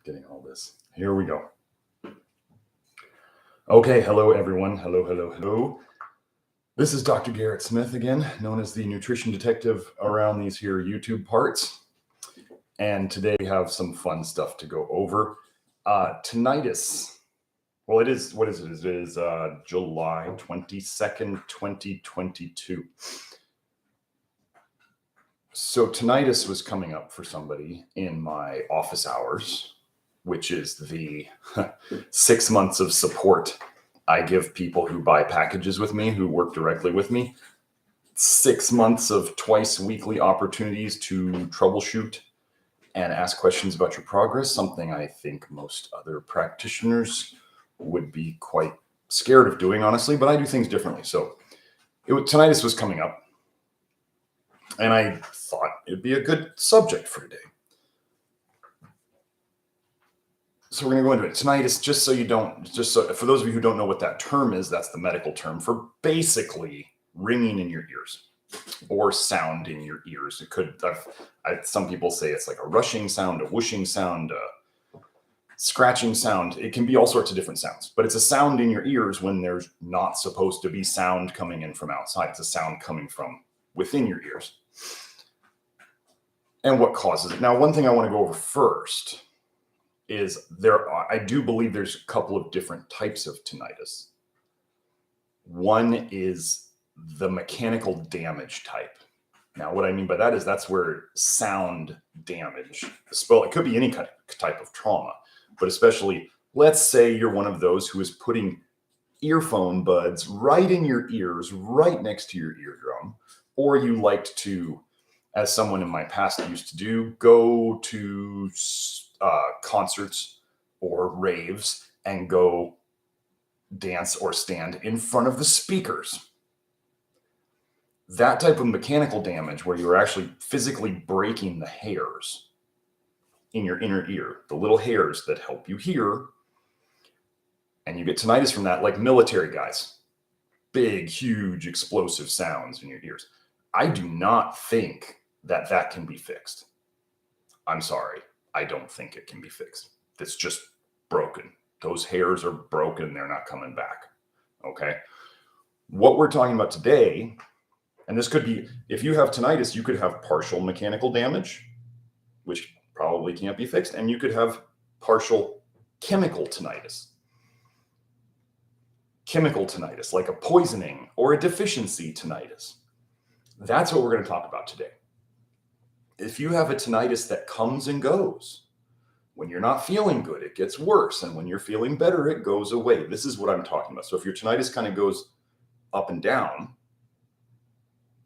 Getting all this. Here we go. Okay, hello everyone. Hello. This is Dr. Garrett Smith again, known as the nutrition detective around these here YouTube parts. And today we have some fun stuff to go over. Tinnitus. Well, it is, what is it? It is July 22nd, 2022. So tinnitus was coming up for somebody in my office hours, which is the 6 months of support I give people who buy packages with me, who work directly with me. 6 months of twice weekly opportunities to troubleshoot and ask questions about your progress, something I think most other practitioners would be quite scared of doing, honestly, but I do things differently. So tinnitus was coming up, and I thought it'd be a good subject for today. So we're going to go into it. Tinnitus, for those of you who don't know what that term is, that's the medical term for basically ringing in your ears or sound in your ears. It could, some people say it's like a rushing sound, a whooshing sound, a scratching sound. It can be all sorts of different sounds, but it's a sound in your ears when there's not supposed to be sound coming in from outside. It's a sound coming from within your ears. And what causes it? Now, one thing I want to go over first is I do believe there's a couple of different types of tinnitus. One is the mechanical damage type. Now, what I mean by that is that's where sound damage, it could be any kind of type of trauma, but especially, let's say you're one of those who is putting earphone buds right in your ears, right next to your eardrum, or you liked to, as someone in my past used to do, go to concerts or raves and go dance or stand in front of the speakers. That type of mechanical damage where you're actually physically breaking the hairs in your inner ear, the little hairs that help you hear, and you get tinnitus from that, like military guys, big, huge, explosive sounds in your ears. I do not think that can be fixed. I'm sorry. I don't think it can be fixed. It's just broken. Those hairs are broken. They're not coming back. Okay. What we're talking about today, and this could be, if you have tinnitus, you could have partial mechanical damage, which probably can't be fixed. And you could have partial chemical tinnitus. Chemical tinnitus, like a poisoning or a deficiency tinnitus. That's what we're going to talk about today. If you have a tinnitus that comes and goes, when you're not feeling good, it gets worse. And when you're feeling better, it goes away. This is what I'm talking about. So if your tinnitus kind of goes up and down,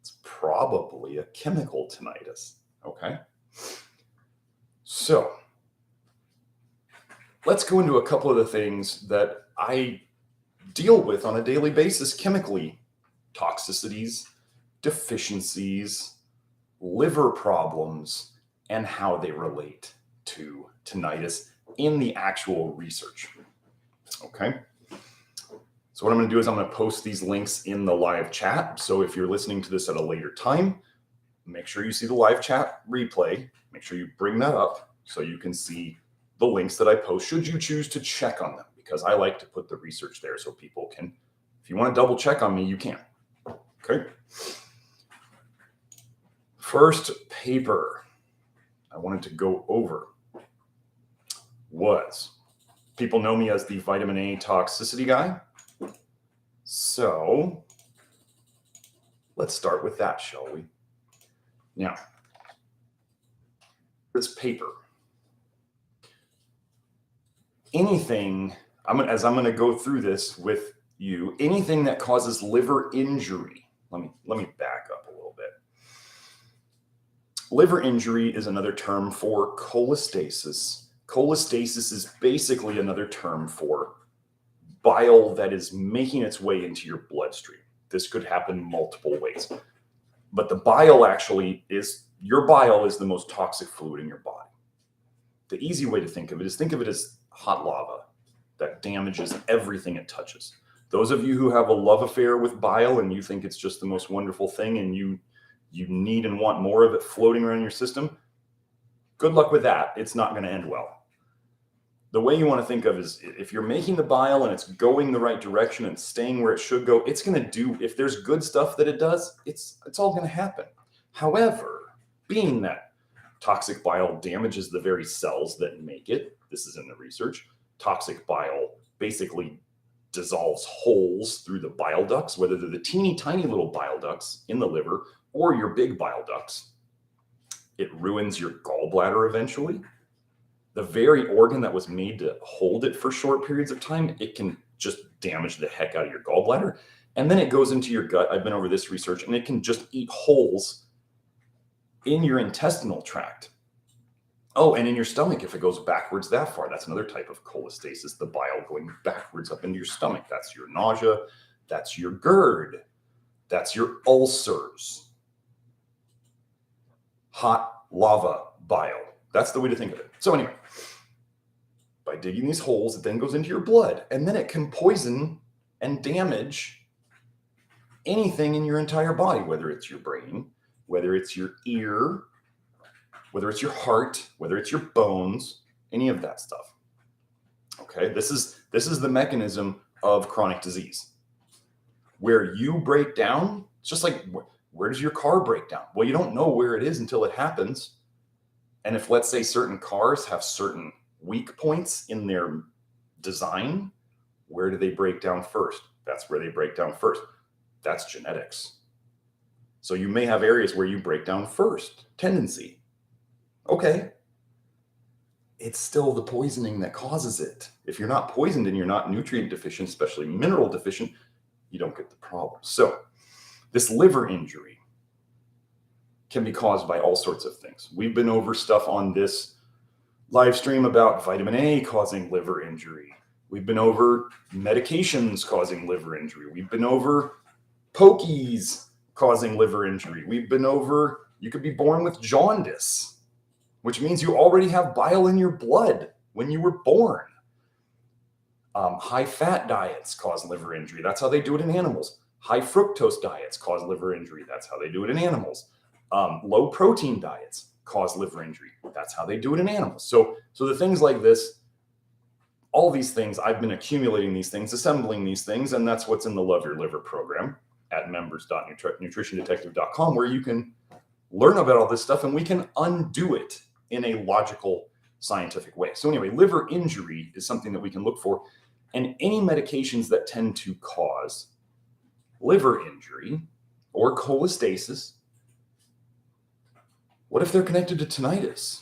it's probably a chemical tinnitus. Okay. So let's go into a couple of the things that I deal with on a daily basis chemically. Toxicities, deficiencies, liver problems, and how they relate to tinnitus in the actual research. Okay. So what I'm going to do is I'm going to post these links in the live chat. So if you're listening to this at a later time, make sure you see the live chat replay. Make sure you bring that up so you can see the links that I post, should you choose to check on them, because I like to put the research there so people can, if you want to double check on me, you can. Okay. First paper I wanted to go over was, people know me as the vitamin A toxicity guy. So let's start with that, shall we? Now, this paper, anything, as I'm going to go through this with you, anything that causes liver injury, let me back up a little bit. Liver injury is another term for cholestasis. Cholestasis is basically another term for bile that is making its way into your bloodstream. This could happen multiple ways. But the bile actually is, your bile is the most toxic fluid in your body. The easy way to think of it as hot lava that damages everything it touches. Those of you who have a love affair with bile and you think it's just the most wonderful thing and you need and want more of it floating around your system, good luck with that. It's not going to end well. the way you want to think of is if you're making the bile and it's going the right direction and staying where it should go, it's going to do, if there's good stuff that it does, it's all going to happen. However, being that toxic bile damages the very cells that make it, this is in the research, toxic bile basically dissolves holes through the bile ducts, whether they're the teeny tiny little bile ducts in the liver or your big bile ducts. It ruins your gallbladder eventually. The very organ that was made to hold it for short periods of time, it can just damage the heck out of your gallbladder. And then it goes into your gut. I've been over this research, and it can just eat holes in your intestinal tract. Oh, and in your stomach, if it goes backwards that far, that's another type of cholestasis, the bile going backwards up into your stomach. That's your nausea. That's your GERD. That's your ulcers. Hot lava bile. That's the way to think of it. So anyway, by digging these holes, it then goes into your blood, and then it can poison and damage anything in your entire body, whether it's your brain, whether it's your ear, whether it's your heart, whether it's your bones, any of that stuff. Okay, this is the mechanism of chronic disease. Where you break down, it's just like, where does your car break down? Well, you don't know where it is until it happens. And if, let's say, certain cars have certain weak points in their design, where do they break down first? That's where they break down first. That's genetics. So you may have areas where you break down first, tendency. Okay. It's still the poisoning that causes it. If you're not poisoned and you're not nutrient deficient, especially mineral deficient, you don't get the problem. So this liver injury can be caused by all sorts of things. We've been over stuff on this live stream about vitamin A causing liver injury. We've been over medications causing liver injury. We've been over pokies causing liver injury. We've been over, you could be born with jaundice, which means you already have bile in your blood when you were born. High fat diets cause liver injury. That's how they do it in animals. High fructose diets cause liver injury. That's how they do it in animals. Low protein diets cause liver injury. That's how they do it in animals. So the things like this, all these things, I've been accumulating these things, assembling these things, and that's what's in the Love Your Liver program at members.nutritiondetective.com, where you can learn about all this stuff and we can undo it in a logical, scientific way. So anyway, liver injury is something that we can look for, and any medications that tend to cause liver injury or cholestasis. What if they're connected to tinnitus?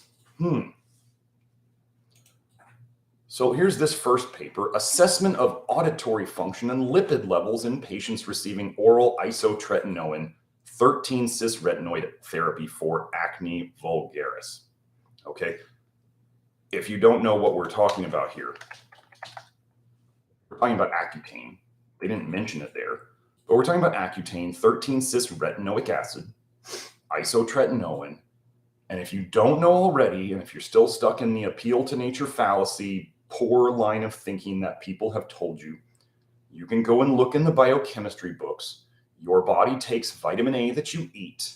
So here's this first paper, Assessment of Auditory Function and Lipid Levels in Patients Receiving Oral Isotretinoin 13-cis retinoid Therapy for Acne Vulgaris. Okay, if you don't know what we're talking about here, we're talking about Accutane. They didn't mention it there, but we're talking about Accutane, 13-cis retinoic acid, isotretinoin. And if you don't know already, and if you're still stuck in the appeal to nature fallacy, poor line of thinking that people have told you, you can go and look in the biochemistry books. Your body takes vitamin A that you eat,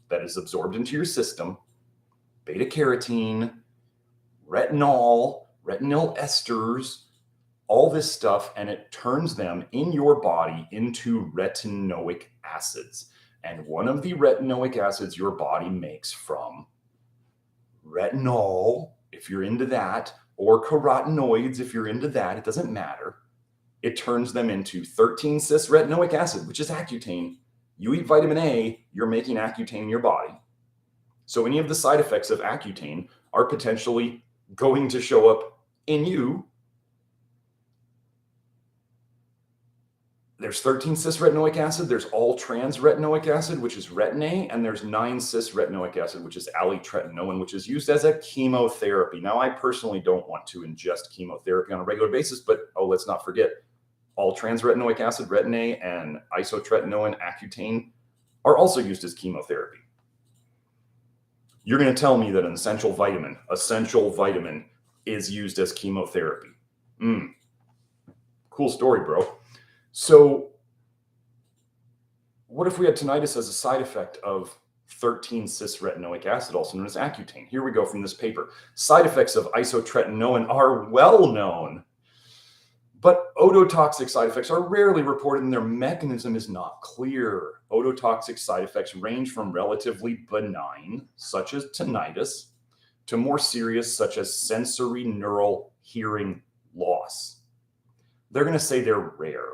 that is absorbed into your system, beta carotene, retinol, retinol esters, all this stuff, and it turns them in your body into retinoic acids. And one of the retinoic acids your body makes from retinol, if you're into that, or carotenoids, if you're into that, it doesn't matter. It turns them into 13-cis retinoic acid, which is Accutane. You eat vitamin A, you're making Accutane in your body. So any of the side effects of Accutane are potentially going to show up in you. There's 13-cis retinoic acid, there's all-trans retinoic acid, which is retin-A, and there's 9-cis retinoic acid, which is alitretinoin, which is used as a chemotherapy. Now, I personally don't want to ingest chemotherapy on a regular basis, but let's not forget, all-trans retinoic acid, retin-A, and isotretinoin, Accutane are also used as chemotherapy. You're going to tell me that an essential vitamin is used as chemotherapy. Cool story, bro. So what if we had tinnitus as a side effect of 13-cis-retinoic acid, also known as Accutane. Here we go from this paper. Side effects of isotretinoin are well known, but ototoxic side effects are rarely reported and their mechanism is not clear. Ototoxic side effects range from relatively benign, such as tinnitus, to more serious, such as sensory neural hearing loss. They're going to say they're rare.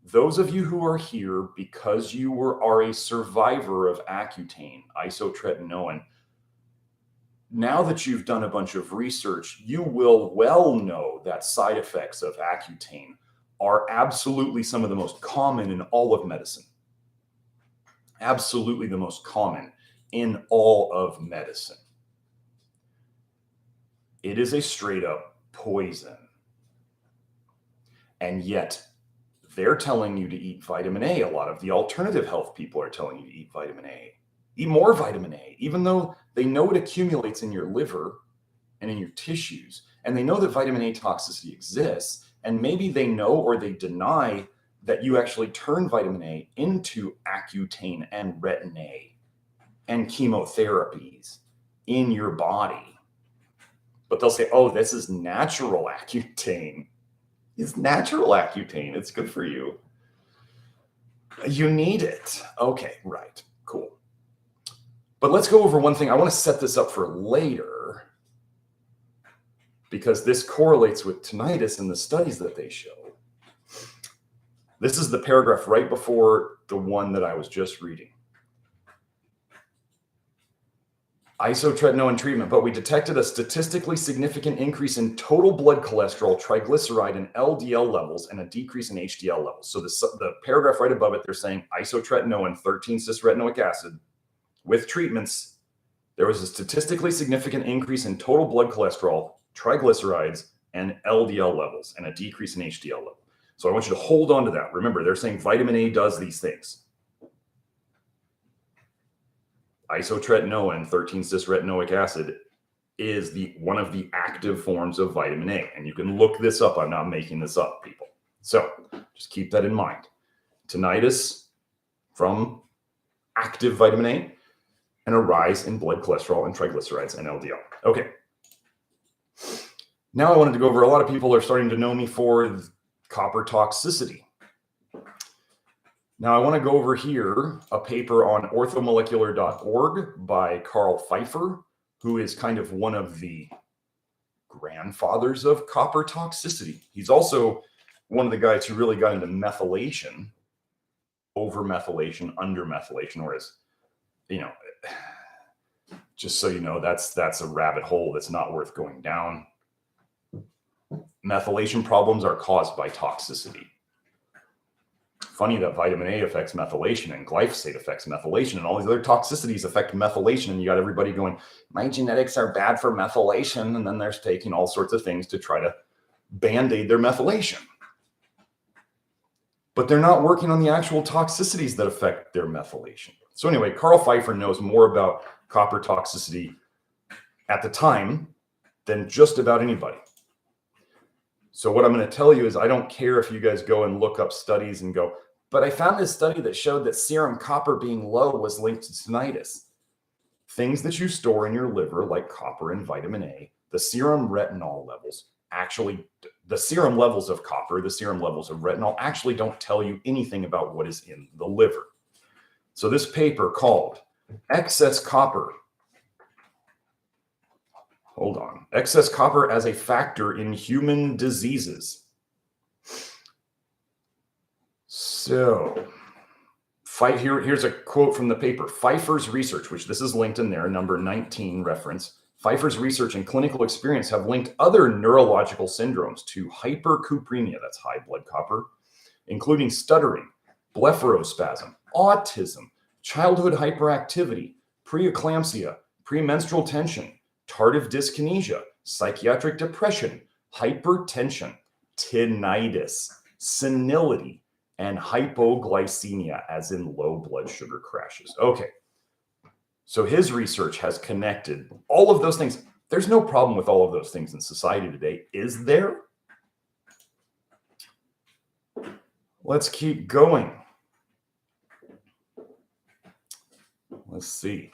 Those of you who are here because you are a survivor of Accutane, isotretinoin, now that you've done a bunch of research, you will well know that side effects of Accutane are absolutely some of the most common in all of medicine. Absolutely the most common in all of medicine. It is a straight up poison. And yet they're telling you to eat vitamin A. A lot of the alternative health people are telling you to eat vitamin A. Eat more vitamin A, even though they know it accumulates in your liver and in your tissues. And they know that vitamin A toxicity exists. And maybe they know or they deny that you actually turn vitamin A into Accutane and retin-A and chemotherapies in your body. But they'll say, oh, this is natural Accutane. It's natural Accutane. It's good for you. You need it. Okay, right. Cool. But let's go over one thing. I want to set this up for later because this correlates with tinnitus and the studies that they show. This is the paragraph right before the one that I was just reading. Isotretinoin treatment, but we detected a statistically significant increase in total blood cholesterol, triglyceride, and LDL levels, and a decrease in HDL levels. So the paragraph right above it, they're saying isotretinoin, 13-cis-retinoic acid, with treatments, there was a statistically significant increase in total blood cholesterol, triglycerides, and LDL levels, and a decrease in HDL level. So I want you to hold on to that. Remember, they're saying vitamin A does these things. Isotretinoin, 13-cis-retinoic acid, is one of the active forms of vitamin A. And you can look this up. I'm not making this up, people. So just keep that in mind. Tinnitus from active vitamin A and a rise in blood cholesterol and triglycerides and LDL. Okay. Now I wanted to go over, a lot of people are starting to know me for copper toxicity. Now I want to go over here a paper on orthomolecular.org by Carl Pfeiffer, who is kind of one of the grandfathers of copper toxicity. He's also one of the guys who really got into methylation, over methylation, under methylation, whereas, you know, just so you know, that's a rabbit hole that's not worth going down. Methylation problems are caused by toxicity. Funny that vitamin A affects methylation and glyphosate affects methylation and all these other toxicities affect methylation. And you got everybody going, my genetics are bad for methylation. And then they're taking all sorts of things to try to band-aid their methylation. But they're not working on the actual toxicities that affect their methylation. So anyway, Carl Pfeiffer knows more about copper toxicity at the time than just about anybody. So what I'm going to tell you is I don't care if you guys go and look up studies and go, but I found this study that showed that serum copper being low was linked to tinnitus. Things that you store in your liver, like copper and vitamin A, the serum retinol levels, actually, the serum levels of copper, the serum levels of retinol actually don't tell you anything about what is in the liver. So this paper called Excess Copper. Hold on. Excess copper as a factor in human diseases. So, here's a quote from the paper. Pfeiffer's research, which this is linked in there, number 19 reference. Pfeiffer's research and clinical experience have linked other neurological syndromes to hypercupremia, that's high blood copper, including stuttering, blepharospasm, autism, childhood hyperactivity, preeclampsia, premenstrual tension, tardive dyskinesia, psychiatric depression, hypertension, tinnitus, senility, and hypoglycemia, as in low blood sugar crashes. Okay, so his research has connected all of those things. There's no problem with all of those things in society today, is there? Let's keep going. Let's see.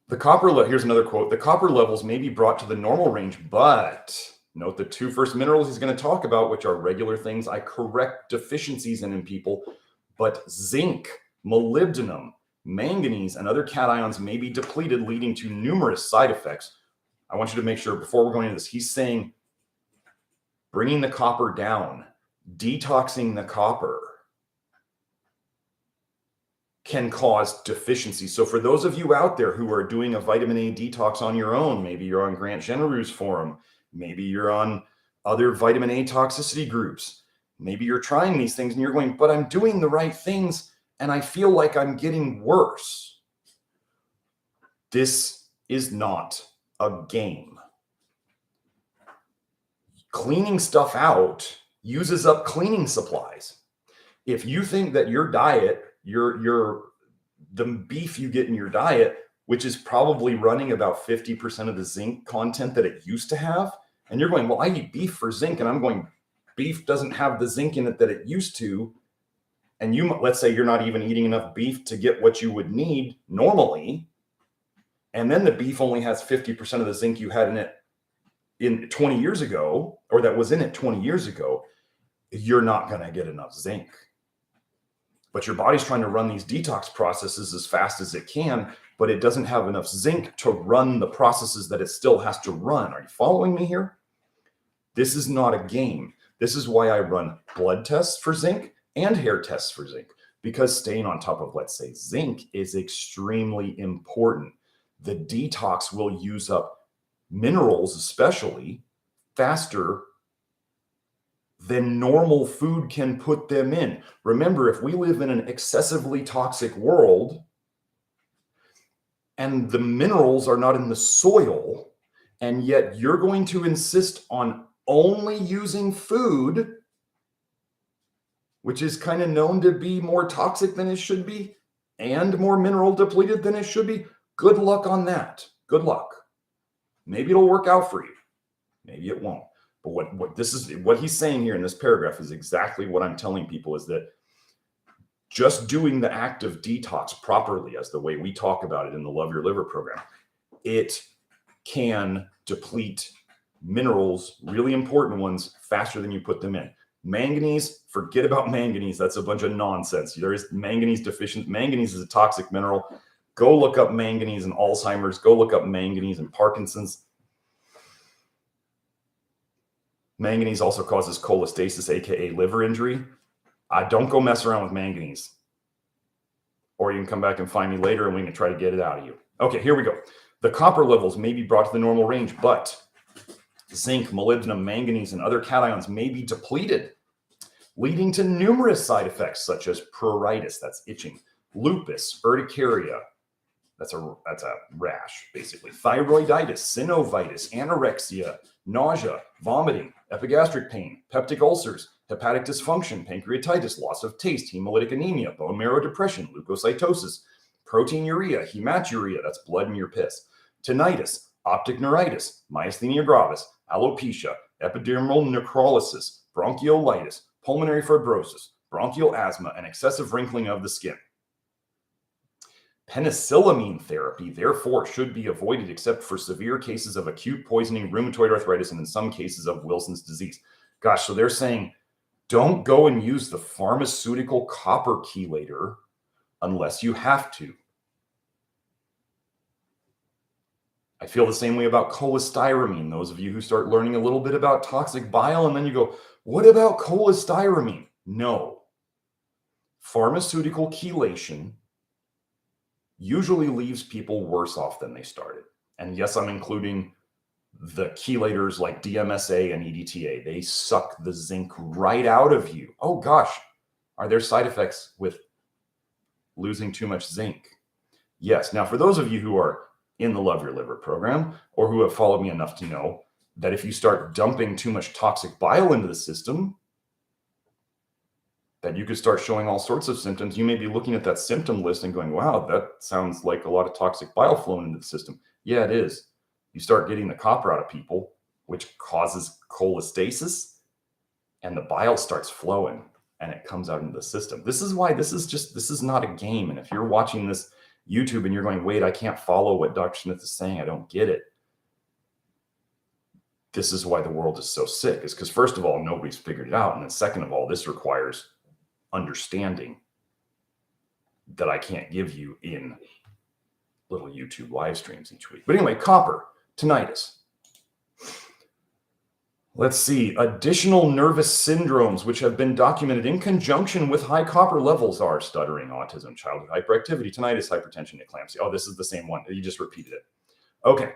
Here's another quote. The copper levels may be brought to the normal range, but note the two first minerals he's going to talk about, which are regular things I correct deficiencies in people, but zinc, molybdenum, manganese, and other cations may be depleted, leading to numerous side effects. I want you to make sure before we're going into this, he's saying bringing the copper down, detoxing the copper can cause deficiency. So for those of you out there who are doing a vitamin A detox on your own, maybe you're on Grant Generou's forum, maybe you're on other vitamin A toxicity groups, maybe you're trying these things and you're going, but I'm doing the right things and I feel like I'm getting worse. This is not a game. Cleaning stuff out uses up cleaning supplies. If you think that your diet, the beef you get in your diet, which is probably running about 50% of the zinc content that it used to have, and you're going, well, I eat beef for zinc, and I'm going, beef doesn't have the zinc in it that it used to, and let's say you're not even eating enough beef to get what you would need normally, and then the beef only has 50% of the zinc you had in it in 20 years ago, or that was in it 20 years ago, you're not going to get enough zinc. But your body's trying to run these detox processes as fast as it can, but it doesn't have enough zinc to run the processes that it still has to run. Are you following me here? This is not a game. This is why I run blood tests for zinc and hair tests for zinc, because staying on top of, let's say, zinc is extremely important. The detox will use up minerals, especially, faster than normal food can put them in. Remember, if we live in an excessively toxic world and the minerals are not in the soil, and yet you're going to insist on only using food, which is kind of known to be more toxic than it should be and more mineral depleted than it should be, good luck on that. Good luck. Maybe it'll work out for you. Maybe it won't. But what he's saying here in this paragraph is exactly what I'm telling people, is that just doing the active detox properly, as the way we talk about it in the Love Your Liver program, it can deplete minerals, really important ones, faster than you put them in. Manganese, forget about manganese. That's a bunch of nonsense. There is manganese deficient. Manganese is a toxic mineral. Go look up manganese in Alzheimer's. Go look up manganese in Parkinson's. Manganese also causes cholestasis, aka liver injury. Don't go mess around with manganese. Or you can come back and find me later and we can try to get it out of you. Okay, here we go. The copper levels may be brought to the normal range, but zinc, molybdenum, manganese, and other cations may be depleted, leading to numerous side effects such as pruritus, that's itching, lupus, urticaria, that's a rash, basically, thyroiditis, synovitis, anorexia, nausea, vomiting, epigastric pain, peptic ulcers, hepatic dysfunction, pancreatitis, loss of taste, hemolytic anemia, bone marrow depression, leukocytosis, proteinuria, hematuria, that's blood in your piss, tinnitus, optic neuritis, myasthenia gravis, alopecia, epidermal necrolysis, bronchiolitis, pulmonary fibrosis, bronchial asthma, and excessive wrinkling of the skin. Penicillamine therapy, therefore, should be avoided except for severe cases of acute poisoning, rheumatoid arthritis, and in some cases of Wilson's disease. Gosh, so they're saying don't go and use the pharmaceutical copper chelator unless you have to. I feel the same way about cholestyramine. Those of you who start learning a little bit about toxic bile and then you go, what about cholestyramine? No. Pharmaceutical chelation usually leaves people worse off than they started. And yes, I'm including the chelators like DMSA and EDTA. They suck the zinc right out of you. Oh gosh, are there side effects with losing too much zinc? Yes. Now, for those of you who are in the Love Your Liver program or who have followed me enough to know that if you start dumping too much toxic bile into the system, that you could start showing all sorts of symptoms. You may be looking at that symptom list and going, wow, that sounds like a lot of toxic bile flowing into the system. Yeah, it is. You start getting the copper out of people, which causes cholestasis, and the bile starts flowing. and it comes out into the system. This is why this is not a game. And if you're watching this YouTube and you're going, wait, I can't follow what Dr. Smith is saying, I don't get it. This is why the world is so sick, is because first of all, nobody's figured it out. And then second of all, this requires understanding that I can't give you in little YouTube live streams each week. But anyway, copper, tinnitus. Let's see. Additional nervous syndromes which have been documented in conjunction with high copper levels are stuttering, autism, childhood hyperactivity, tinnitus, hypertension, eclampsia. Oh, this is the same one. You just repeated it. Okay.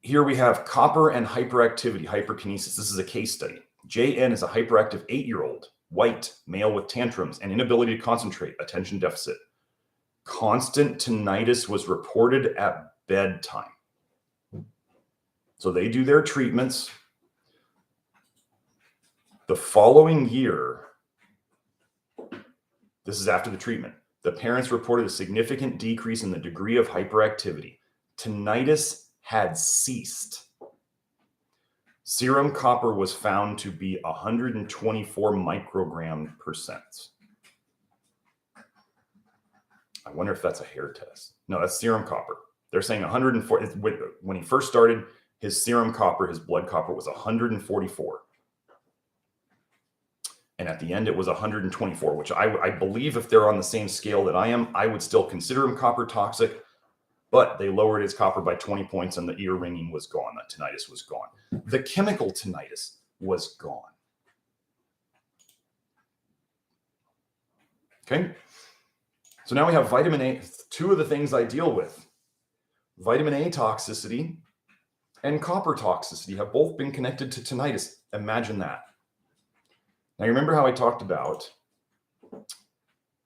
Here we have copper and hyperactivity, hyperkinesis. This is a case study. JN is a hyperactive 8-year-old, white, male with tantrums and inability to concentrate, attention deficit. Constant tinnitus was reported at bedtime. So they do their treatments. The following year, this is after the treatment, the parents reported a significant decrease in the degree of hyperactivity. Tinnitus had ceased. Serum copper was found to be 124 microgram percent. I wonder if that's a hair test. No, that's serum copper. They're saying 104. When he first started, his serum copper, his blood copper was 144. And at the end, it was 124, which I believe if they're on the same scale that I am, I would still consider him copper toxic. But they lowered his copper by 20 points and the ear ringing was gone. The tinnitus was gone. The chemical tinnitus was gone. Okay. So now we have vitamin A. Two of the things I deal with, vitamin A toxicity and copper toxicity, have both been connected to tinnitus. Imagine that. Now, you remember how I talked about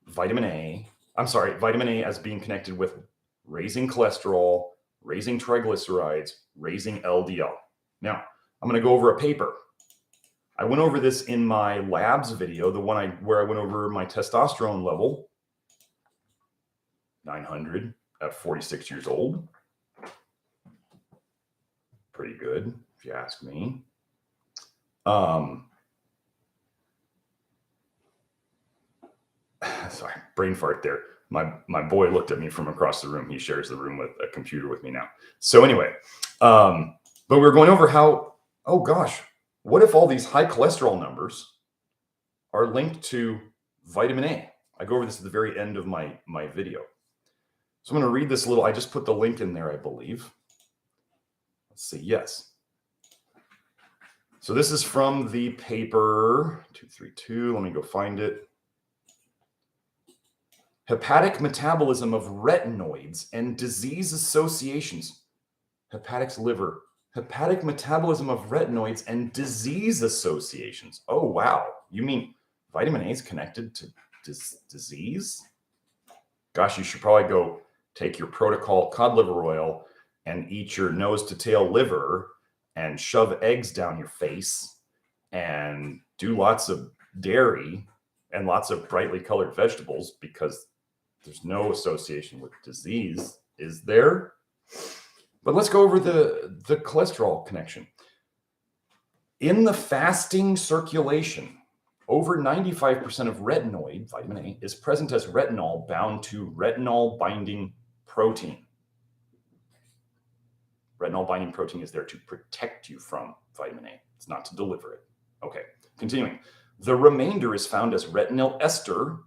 vitamin A as being connected with raising cholesterol, raising triglycerides, raising LDL. Now, I'm going to go over a paper. I went over this in my labs video, the one where I went over my testosterone level, 900 at 46 years old. Pretty good, if you ask me. Sorry, brain fart there. My boy looked at me from across the room. He shares the room with a computer with me now. So anyway, but we're going over how, oh gosh, what if all these high cholesterol numbers are linked to vitamin A? I go over this at the very end of my video. So I'm going to read this I just put the link in there, I believe. Let's see, yes. So this is from the paper 232. Let me go find it. Hepatic metabolism of retinoids and disease associations. Hepatic liver. Hepatic metabolism of retinoids and disease associations. Oh, wow. You mean vitamin A is connected to disease? Gosh, you should probably go take your Protocol cod liver oil and eat your nose to tail liver and shove eggs down your face and do lots of dairy and lots of brightly colored vegetables, because there's no association with disease, is there? But let's go over the cholesterol connection. In the fasting circulation, over 95% of retinoid, vitamin A, is present as retinol bound to retinol binding protein. Retinol binding protein is there to protect you from vitamin A. It's not to deliver it. Okay, continuing. The remainder is found as retinol ester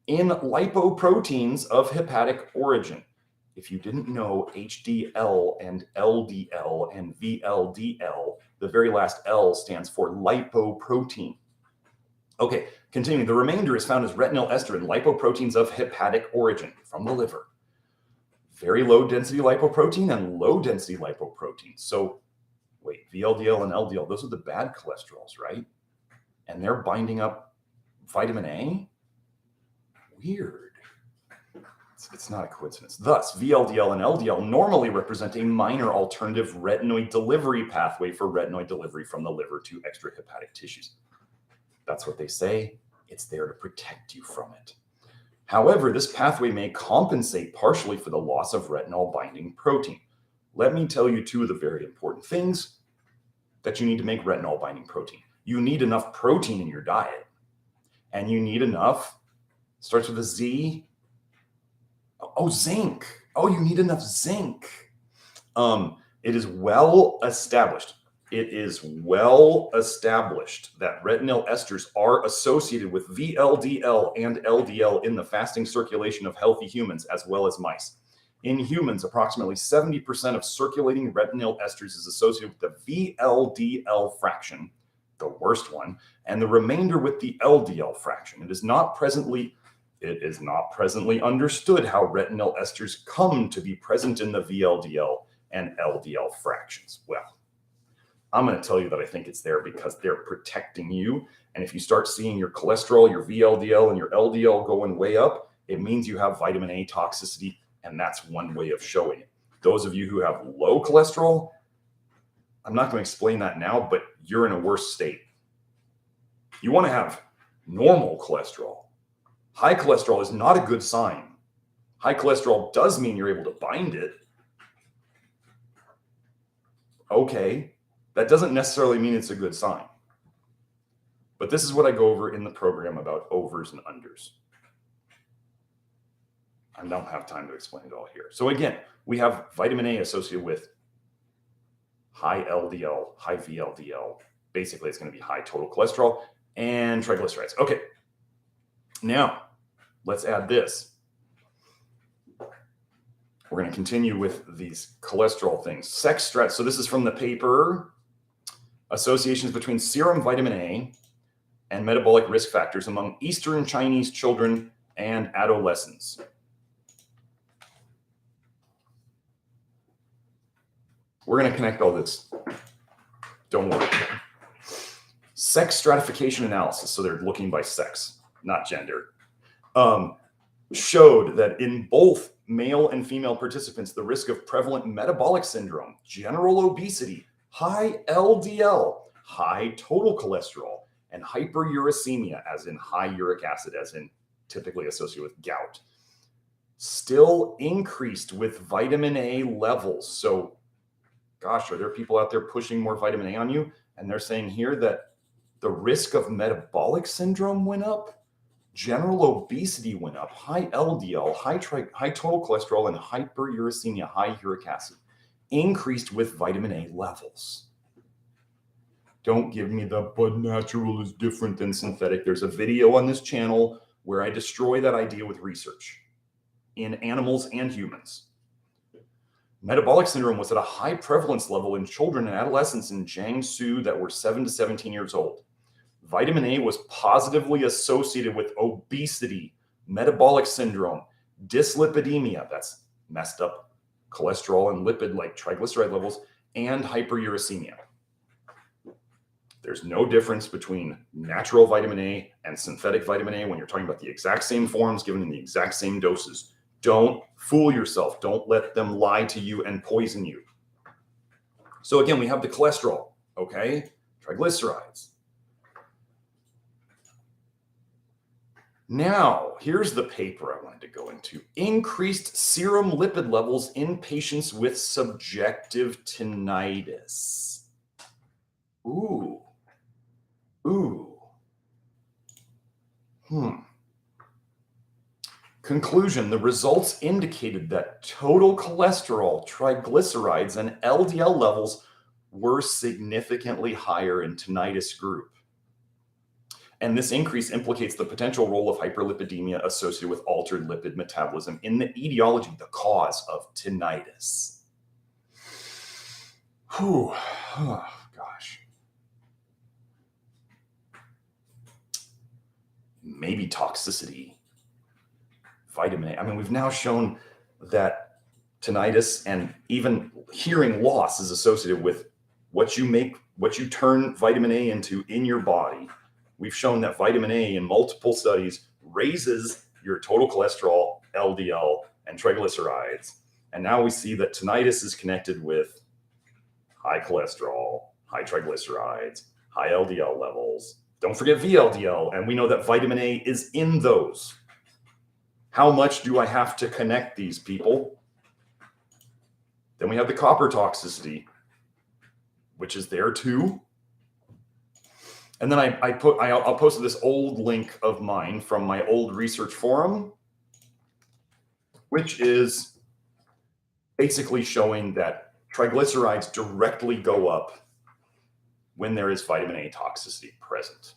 in lipoproteins of hepatic origin. If you didn't know, HDL and LDL and VLDL, the very last L stands for lipoprotein. Okay, continuing. The remainder is found as retinol ester in lipoproteins of hepatic origin from the liver. Very low density lipoprotein and low density lipoprotein. So wait, VLDL and LDL, those are the bad cholesterols, right? And they're binding up vitamin A? Weird. It's not a coincidence. Thus, VLDL and LDL normally represent a minor alternative retinoid delivery pathway for retinoid delivery from the liver to extrahepatic tissues. That's what they say. It's there to protect you from it. However, this pathway may compensate partially for the loss of retinol binding protein. Let me tell you two of the very important things that you need to make retinol binding protein. You need enough protein in your diet, and you need enough, starts with a Z. Oh, zinc. Oh, you need enough zinc. It is well established. It is well established that retinyl esters are associated with VLDL and LDL in the fasting circulation of healthy humans as well as mice. In humans, approximately 70% of circulating retinyl esters is associated with the VLDL fraction, the worst one, and the remainder with the LDL fraction. It is not presently understood how retinyl esters come to be present in the VLDL and LDL fractions. Well, I'm going to tell you that I think it's there because they're protecting you. And if you start seeing your cholesterol, your VLDL, and your LDL going way up, it means you have vitamin A toxicity. And that's one way of showing it. Those of you who have low cholesterol, I'm not going to explain that now, but you're in a worse state. You want to have normal cholesterol. High cholesterol is not a good sign. High cholesterol does mean you're able to bind it. Okay, that doesn't necessarily mean it's a good sign. But this is what I go over in the program about overs and unders. I don't have time to explain it all here. So again, we have vitamin A associated with high LDL, high VLDL. Basically, it's going to be high total cholesterol and triglycerides. Okay, now let's add this. We're going to continue with these cholesterol things. Sex strat. So this is from the paper, Associations Between Serum Vitamin A and Metabolic Risk Factors Among Eastern Chinese Children and Adolescents. We're going to connect all this. Don't worry. Sex stratification analysis. So they're looking by sex, not gender. Showed that in both male and female participants, the risk of prevalent metabolic syndrome, general obesity, high LDL, high total cholesterol, and hyperuricemia, as in high uric acid, as in typically associated with gout, still increased with vitamin A levels. So gosh, are there people out there pushing more vitamin A on you? And they're saying here that the risk of metabolic syndrome went up, general obesity went up, high LDL, high total cholesterol, and hyperuricemia, high uric acid, increased with vitamin A levels. Don't give me the, but natural is different than synthetic. There's a video on this channel where I destroy that idea with research in animals and humans. Metabolic syndrome was at a high prevalence level in children and adolescents in Jiangsu that were 7 to 17 years old. Vitamin A was positively associated with obesity, metabolic syndrome, dyslipidemia, that's messed up cholesterol and lipid like triglyceride levels, and hyperuricemia. There's no difference between natural vitamin A and synthetic vitamin A when you're talking about the exact same forms given in the exact same doses. Don't fool yourself. Don't let them lie to you and poison you. So again, we have the cholesterol, okay? Triglycerides. Now, here's the paper I wanted to go into. Increased serum lipid levels in patients with subjective tinnitus. Ooh. Conclusion, the results indicated that total cholesterol, triglycerides, and LDL levels were significantly higher in tinnitus group. And this increase implicates the potential role of hyperlipidemia associated with altered lipid metabolism in the etiology, the cause of tinnitus. Whew. Oh, gosh. Maybe toxicity. Vitamin A. I mean, we've now shown that tinnitus and even hearing loss is associated with what you turn vitamin A into in your body. We've shown that vitamin A in multiple studies raises your total cholesterol, LDL, and triglycerides. And now we see that tinnitus is connected with high cholesterol, high triglycerides, high LDL levels. Don't forget VLDL. And we know that vitamin A is in those. How much do I have to connect these, people? Then we have the copper toxicity, which is there too. And then I'll post this old link of mine from my old research forum, which is basically showing that triglycerides directly go up when there is vitamin A toxicity present.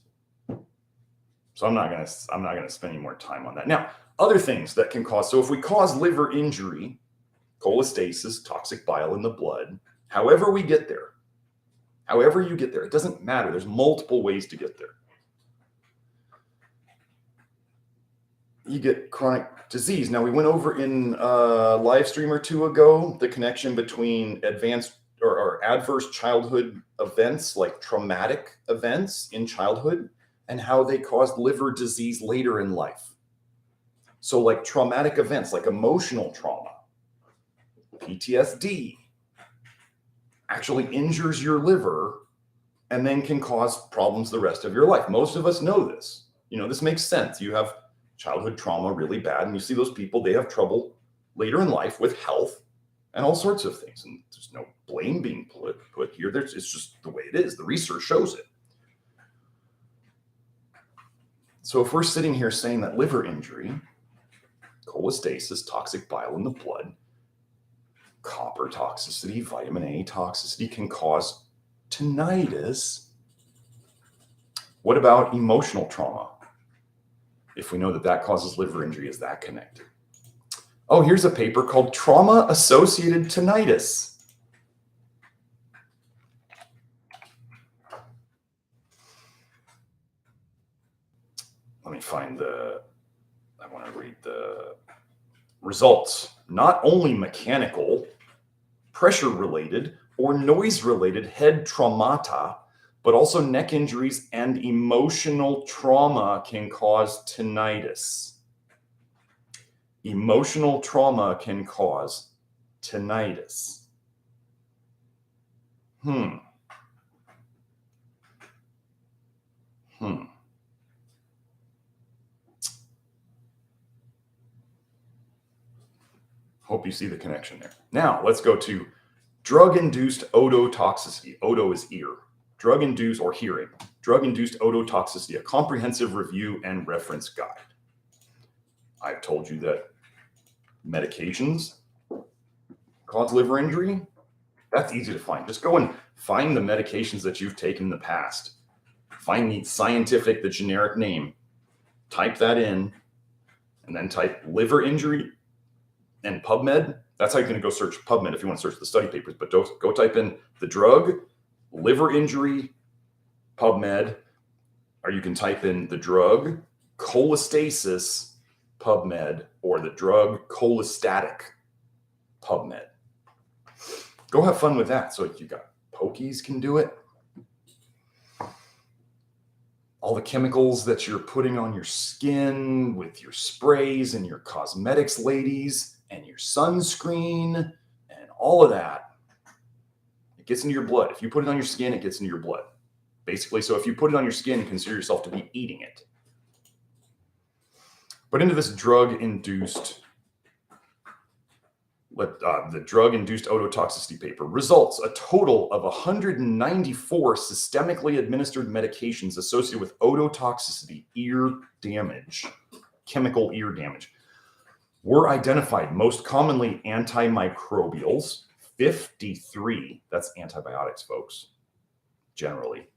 So I'm not gonna spend any more time on that. Now, other things that can cause, so if we cause liver injury, cholestasis, toxic bile in the blood, however we get there, however you get there, it doesn't matter. There's multiple ways to get there. You get chronic disease. Now, we went over in a live stream or two ago, the connection between advanced or adverse childhood events, like traumatic events in childhood, and how they caused liver disease later in life. So like traumatic events, like emotional trauma, PTSD, actually injures your liver and then can cause problems the rest of your life. Most of us know this. You know, this makes sense. You have childhood trauma really bad, and you see those people, they have trouble later in life with health and all sorts of things. And there's no blame being put here. It's just the way it is. The research shows it. So if we're sitting here saying that liver injury, cholestasis, toxic bile in the blood, copper toxicity, vitamin A toxicity can cause tinnitus, what about emotional trauma? If we know that that causes liver injury, is that connected? Oh, here's a paper called Trauma-Associated Tinnitus. Let me find I want to read the results. Not only mechanical, pressure-related, or noise-related head traumata, but also neck injuries and emotional trauma can cause tinnitus. Emotional trauma can cause tinnitus. Hope you see the connection there. Now, let's go to drug-induced ototoxicity. Oto is ear. Drug-induced or hearing. Drug-induced ototoxicity, a comprehensive review and reference guide. I've told you that medications cause liver injury. That's easy to find. Just go and find the medications that you've taken in the past. Find the scientific, the generic name. Type that in, and then type liver injury and PubMed. That's how you're going to go search PubMed if you want to search the study papers. But go type in the drug, liver injury, PubMed, or you can type in the drug, cholestasis, PubMed, or the drug, cholestatic, PubMed. Go have fun with that. So you got Pokies can do it. All the chemicals that you're putting on your skin with your sprays and your cosmetics, ladies, and your sunscreen and all of that, it gets into your blood. If you put it on your skin, it gets into your blood. Basically, so if you put it on your skin, consider yourself to be eating it. But into this drug-induced, the drug-induced ototoxicity paper results a total of 194 systemically administered medications associated with ototoxicity, ear damage, chemical ear damage, were identified. Most commonly antimicrobials, 53, that's antibiotics, folks, generally.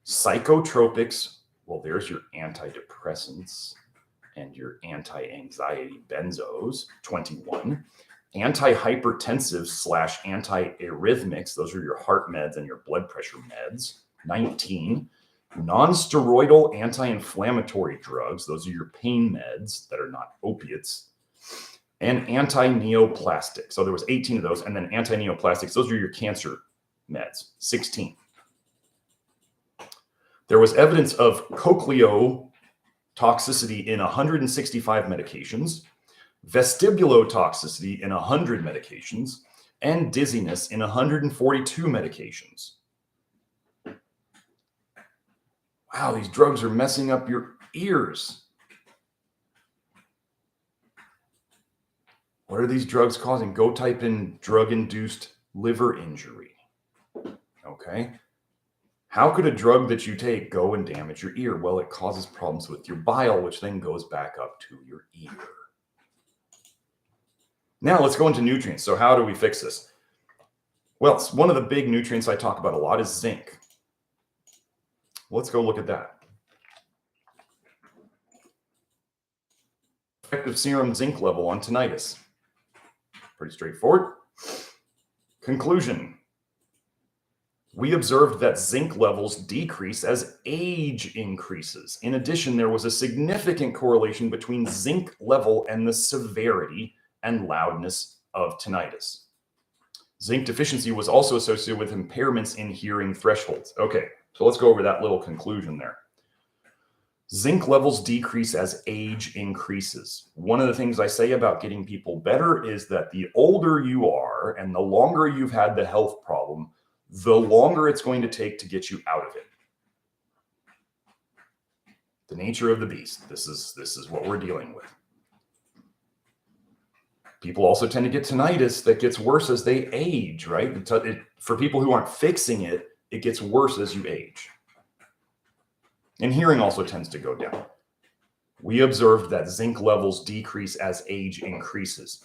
Psychotropics, well, there's your antidepressants and your anti-anxiety benzos, 21. Antihypertensive / antiarrhythmics, those are your heart meds and your blood pressure meds, 19. Non-steroidal anti-inflammatory drugs, those are your pain meds that are not opiates. And anti-neoplastics, so there was 18 of those. And then anti-neoplastics, those are your cancer meds, 16. There was evidence of cochleotoxicity in 165 medications, vestibulotoxicity in 100 medications, and dizziness in 142 medications. Wow, these drugs are messing up your ears. What are these drugs causing? Go type in drug-induced liver injury. Okay. How could a drug that you take go and damage your ear? Well, it causes problems with your bile, which then goes back up to your ear. Now let's go into nutrients. So how do we fix this? Well, one of the big nutrients I talk about a lot is zinc. Let's go look at that. Effective serum zinc level on tinnitus. Pretty straightforward. Conclusion. We observed that zinc levels decrease as age increases. In addition, there was a significant correlation between zinc level and the severity and loudness of tinnitus. Zinc deficiency was also associated with impairments in hearing thresholds. Okay, so let's go over that little conclusion there. Zinc levels decrease as age increases. One of the things I say about getting people better is that the older you are and the longer you've had the health problem, the longer it's going to take to get you out of it. The nature of the beast. This is what we're dealing with. People also tend to get tinnitus that gets worse as they age, right? For people who aren't fixing it, it gets worse as you age. And hearing also tends to go down. We observed that zinc levels decrease as age increases.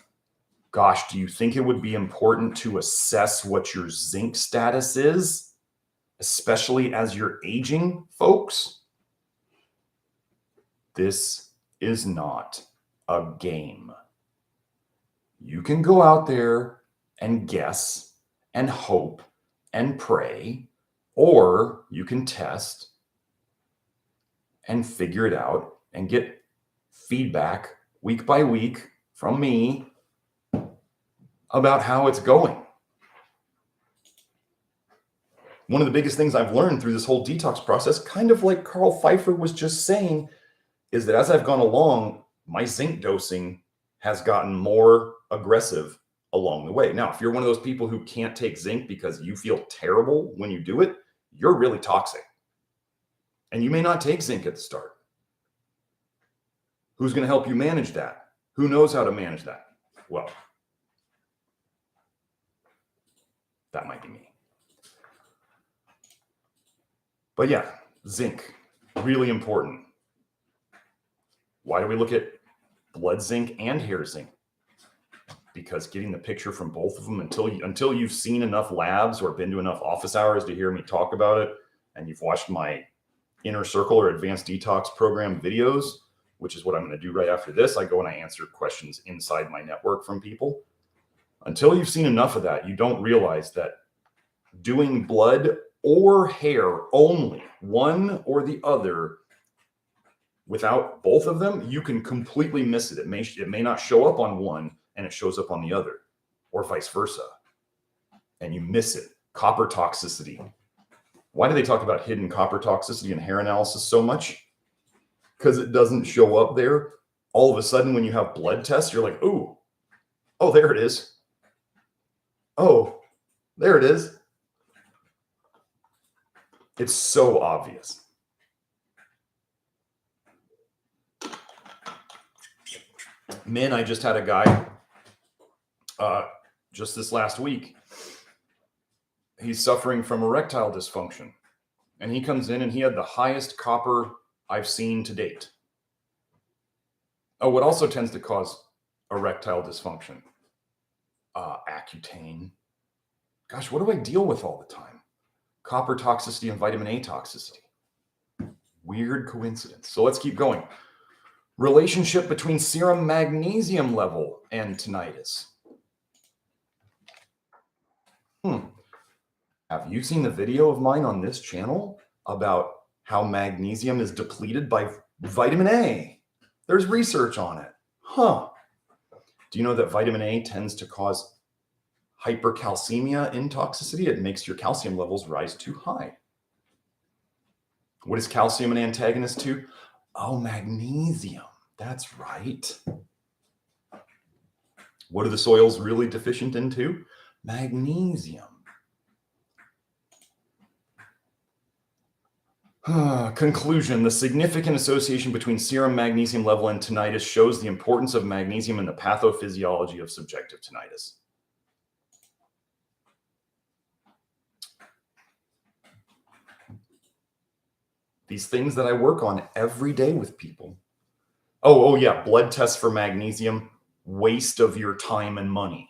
Gosh, do you think it would be important to assess what your zinc status is, especially as you're aging, folks? This is not a game. You can go out there and guess and hope and pray, or you can test and figure it out and get feedback week by week from me about how it's going. One of the biggest things I've learned through this whole detox process, kind of like Carl Pfeiffer was just saying, is that as I've gone along, my zinc dosing has gotten more aggressive along the way. Now, if you're one of those people who can't take zinc because you feel terrible when you do it, you're really toxic. And you may not take zinc at the start. Who's going to help you manage that? Who knows how to manage that? Well, that might be me. But yeah, zinc, really important. Why do we look at blood zinc and hair zinc? Because getting the picture from both of them until you've seen enough labs or been to enough office hours to hear me talk about it, and you've watched my Inner Circle or Advanced Detox Program videos, which is what I'm going to do right after this. I go and I answer questions inside my network from people. Until you've seen enough of that, you don't realize that doing blood or hair only, one or the other, without both of them, you can completely miss it. It may not show up on one and it shows up on the other, or vice versa. And you miss it. Copper toxicity. Why do they talk about hidden copper toxicity in hair analysis so much? Because it doesn't show up there. All of a sudden, when you have blood tests, you're like, ooh, oh, there it is. Oh, there it is. It's so obvious. Men, I just had a guy just this last week. He's suffering from erectile dysfunction. And he comes in and he had the highest copper I've seen to date. Oh, what also tends to cause erectile dysfunction? Accutane. Gosh, what do I deal with all the time? Copper toxicity and vitamin A toxicity. Weird coincidence. So let's keep going. Relationship between serum magnesium level and tinnitus. Have you seen the video of mine on this channel about how magnesium is depleted by vitamin A? There's research on it. Huh. Do you know that vitamin A tends to cause hypercalcemia in toxicity? It makes your calcium levels rise too high. What is calcium an antagonist to? Oh, magnesium. That's right. What are the soils really deficient into? Magnesium. Conclusion. The significant association between serum magnesium level and tinnitus shows the importance of magnesium in the pathophysiology of subjective tinnitus. these things that I work on every day with people. Oh yeah, blood tests for magnesium, waste of your time and money.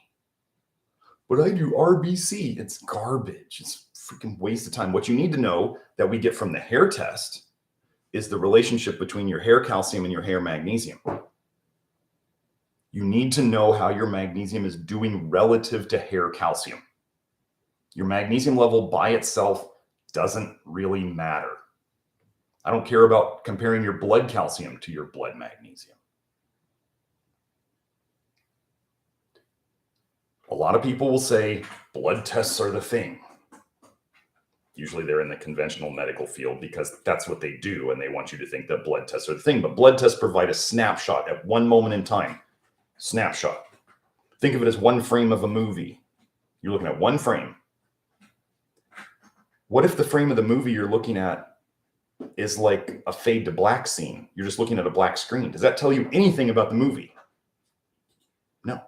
But I do RBC. It's garbage. It's freaking waste of time. What you need to know that we get from the hair test is the relationship between your hair calcium and your hair magnesium. You need to know how your magnesium is doing relative to hair calcium. Your magnesium level by itself doesn't really matter. I don't care about comparing your blood calcium to your blood magnesium. A lot of people will say blood tests are the thing. Usually they're in the conventional medical field because that's what they do, and they want you to think that blood tests are the thing. But blood tests provide a snapshot at one moment in time. Snapshot. Think of it as one frame of a movie. You're looking at one frame. What if the frame of the movie you're looking at is like a fade to black scene? You're just looking at a black screen. Does that tell you anything about the movie? No.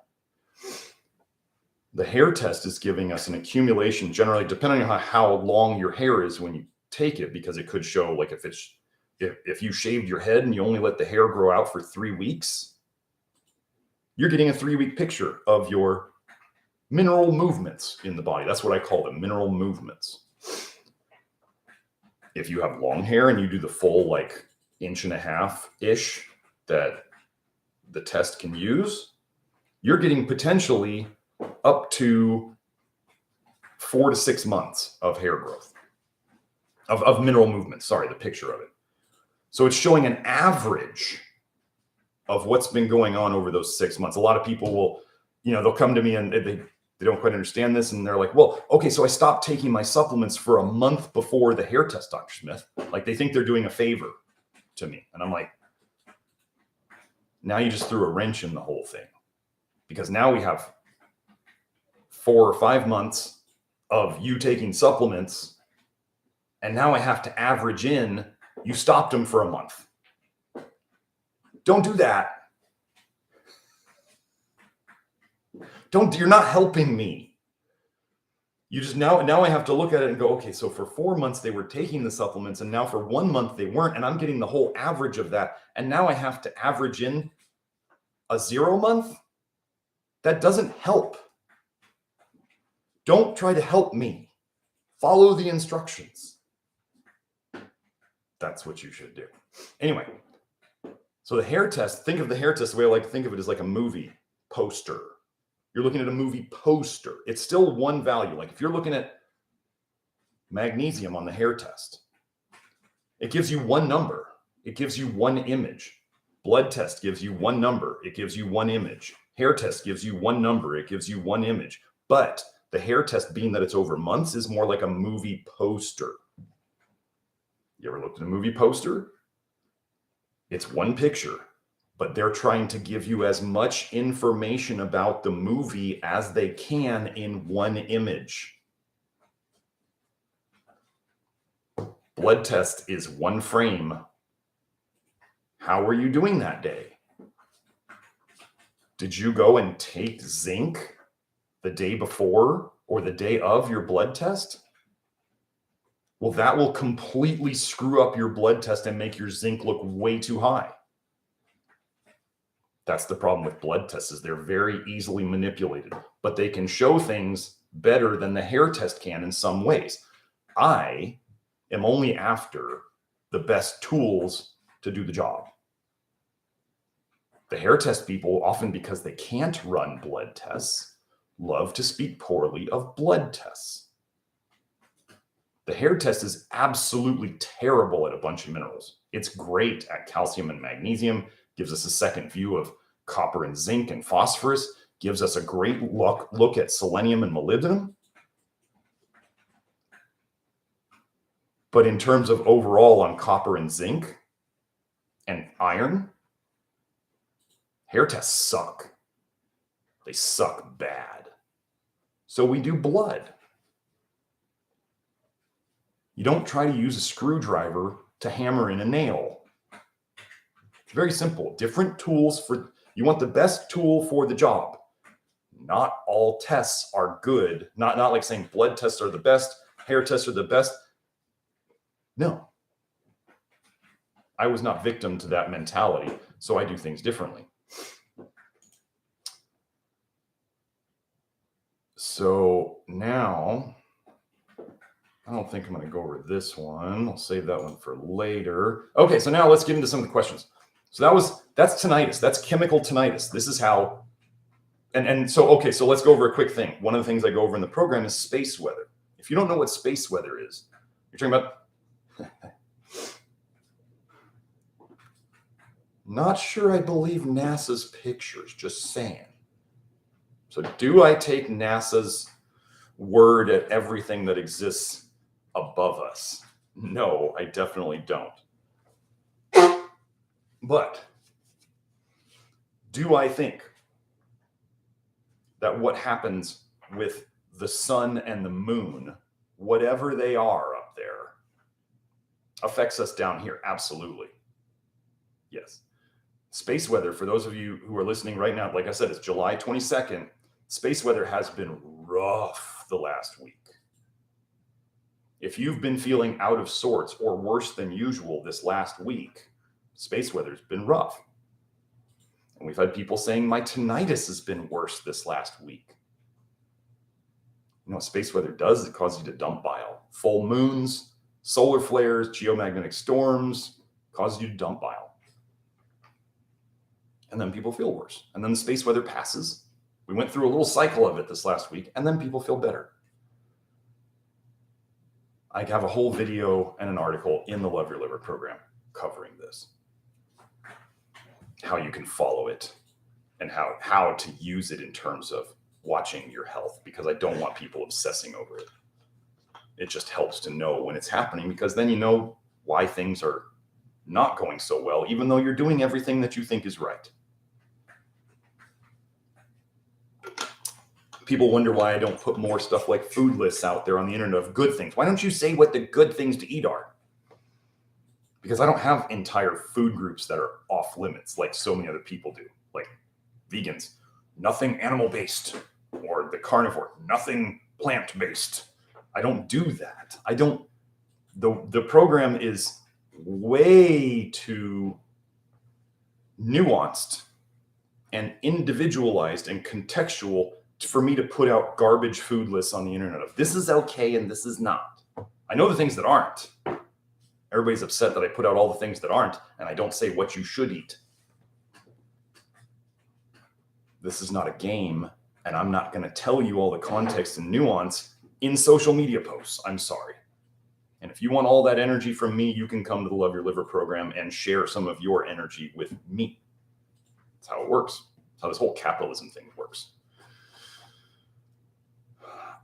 The hair test is giving us an accumulation, generally depending on how long your hair is when you take it, because it could show, like, if you shaved your head and you only let the hair grow out for 3 weeks, you're getting a 3-week picture of your mineral movements in the body. That's what I call them, mineral movements. If you have long hair and you do the full, like, 1.5-inch-ish that the test can use, you're getting potentially up to 4 to 6 months of hair growth, of mineral movement. Sorry, the picture of it. So it's showing an average of what's been going on over those 6 months. A lot of people will, they'll come to me and they don't quite understand this. And they're like, well, okay, so I stopped taking my supplements for a month before the hair test, Dr. Smith. Like, they think they're doing a favor to me. And I'm like, now you just threw a wrench in the whole thing, because now we have 4 or 5 months of you taking supplements, and now I have to average in, you stopped them for a month. Don't do that. You're not helping me. You just now I have to look at it and go, okay, so for 4 months they were taking the supplements, and now for 1 month they weren't, and I'm getting the whole average of that. And now I have to average in a 0 month. That doesn't help. Don't try to help me. Follow the instructions. That's what you should do. Anyway, so the hair test, think of the hair test, the way I like to think of it is like a movie poster. You're looking at a movie poster. It's still one value. Like, if you're looking at magnesium on the hair test, it gives you one number. It gives you one image. Blood test gives you one number. It gives you one image. Hair test gives you one number. It gives you one image. But the hair test, being that it's over months, is more like a movie poster. You ever looked at a movie poster? It's one picture, but they're trying to give you as much information about the movie as they can in one image. Blood test is one frame. How were you doing that day? Did you go and take zinc the day before or the day of your blood test? Well, that will completely screw up your blood test and make your zinc look way too high. That's the problem with blood tests, is they're very easily manipulated, but they can show things better than the hair test can in some ways. I am only after the best tools to do the job. The hair test people, often because they can't run blood tests, love to speak poorly of blood tests. The hair test is absolutely terrible at a bunch of minerals. It's great at calcium and magnesium, gives us a second view of copper and zinc and phosphorus, gives us a great look at selenium and molybdenum. But in terms of overall on copper and zinc and iron, hair tests suck. They suck bad. So we do blood. You don't try to use a screwdriver to hammer in a nail. It's very simple. Different tools for, you want the best tool for the job. Not all tests are good. Not like saying blood tests are the best, hair tests are the best. No. I was not victim to that mentality, so I do things differently. So now, I don't think I'm going to go over this one. I'll save that one for later. Okay, so now let's get into some of the questions. So that's tinnitus. That's chemical tinnitus. This is how, so let's go over a quick thing. One of the things I go over in the program is space weather. If you don't know what space weather is, you're talking about, not sure I believe NASA's pictures, just saying. So do I take NASA's word at everything that exists above us? No, I definitely don't. But do I think that what happens with the sun and the moon, whatever they are up there, affects us down here? Absolutely. Yes. Space weather, for those of you who are listening right now, like I said, it's July 22nd. Space weather has been rough the last week. If you've been feeling out of sorts or worse than usual this last week, space weather's been rough. And we've had people saying my tinnitus has been worse this last week. You know what space weather does? It causes you to dump bile. Full moons, solar flares, geomagnetic storms, causes you to dump bile. And then people feel worse. And then the space weather passes. We went through a little cycle of it this last week, and then people feel better. I have a whole video and an article in the Love Your Liver program covering this. How you can follow it and how to use it in terms of watching your health, because I don't want people obsessing over it. It just helps to know when it's happening, because then you know why things are not going so well, even though you're doing everything that you think is right. People wonder why I don't put more stuff like food lists out there on the internet of good things. Why don't you say what the good things to eat are? Because I don't have entire food groups that are off limits like so many other people do. Like vegans, nothing animal-based, or the carnivore, nothing plant-based. I don't do that. The program is way too nuanced and individualized and contextual for me to put out garbage food lists on the internet of this is okay and this is not. I know the things that aren't. Everybody's upset that I put out all the things that aren't, and I don't say what you should eat. This is not a game, and I'm not going to tell you all the context and nuance in social media posts. I'm sorry. And if you want all that energy from me, you can come to the Love Your Liver program and share some of your energy with me. That's how it works. That's how this whole capitalism thing works.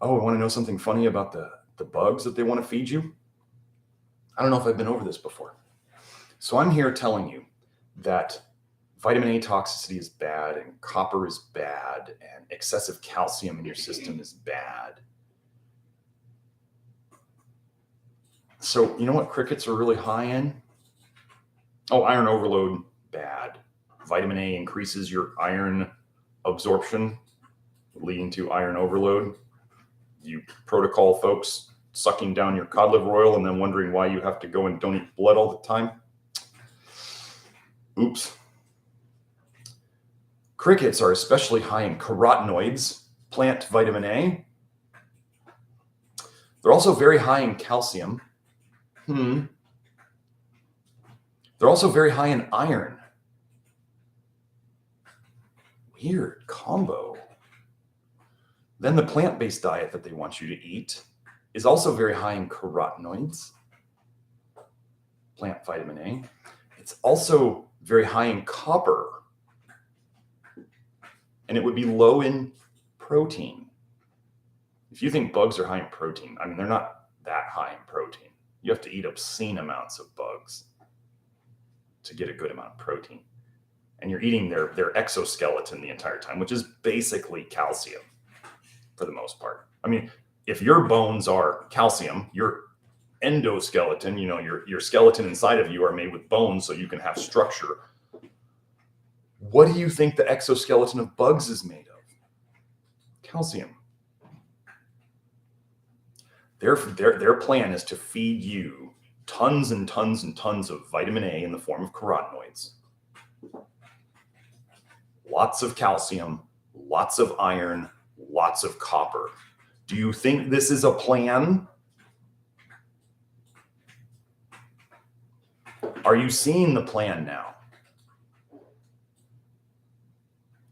Oh, I want to know something funny about the bugs that they want to feed you? I don't know if I've been over this before. So I'm here telling you that vitamin A toxicity is bad, and copper is bad, and excessive calcium in your system is bad. So you know what crickets are really high in? Oh, iron overload, bad. Vitamin A increases your iron absorption, leading to iron overload. You protocol folks sucking down your cod liver oil and then wondering why you have to go and donate blood all the time. Oops. Crickets are especially high in carotenoids, plant vitamin A. They're also very high in calcium. They're also very high in iron. Weird combo. Then the plant-based diet that they want you to eat is also very high in carotenoids, plant vitamin A. It's also very high in copper, and it would be low in protein. If you think bugs are high in protein, I mean, they're not that high in protein. You have to eat obscene amounts of bugs to get a good amount of protein. And you're eating their exoskeleton the entire time, which is basically calcium for the most part. I mean, if your bones are calcium, your endoskeleton, you know, your skeleton inside of you are made with bones so you can have structure. What do you think the exoskeleton of bugs is made of? Calcium. Their plan is to feed you tons and tons and tons of vitamin A in the form of carotenoids, lots of calcium, lots of iron, lots of copper. Do you think this is a plan? Are you seeing the plan now?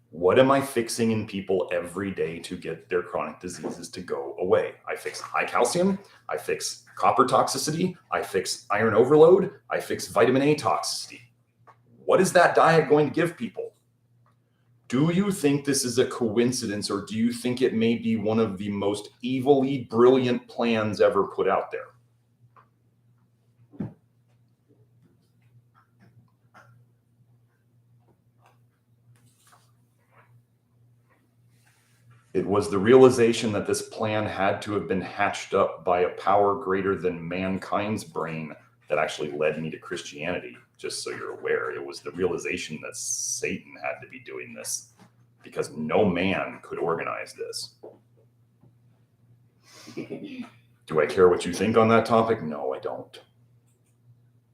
What am I fixing in people every day to get their chronic diseases to go away? I fix high calcium, I fix copper toxicity, I fix iron overload, I fix vitamin A toxicity. What is that diet going to give people? Do you think this is a coincidence, or do you think it may be one of the most evilly brilliant plans ever put out there? It was the realization that this plan had to have been hatched up by a power greater than mankind's brain that actually led me to Christianity. Just so you're aware, it was the realization that Satan had to be doing this because no man could organize this. Do I care what you think on that topic? No, I don't.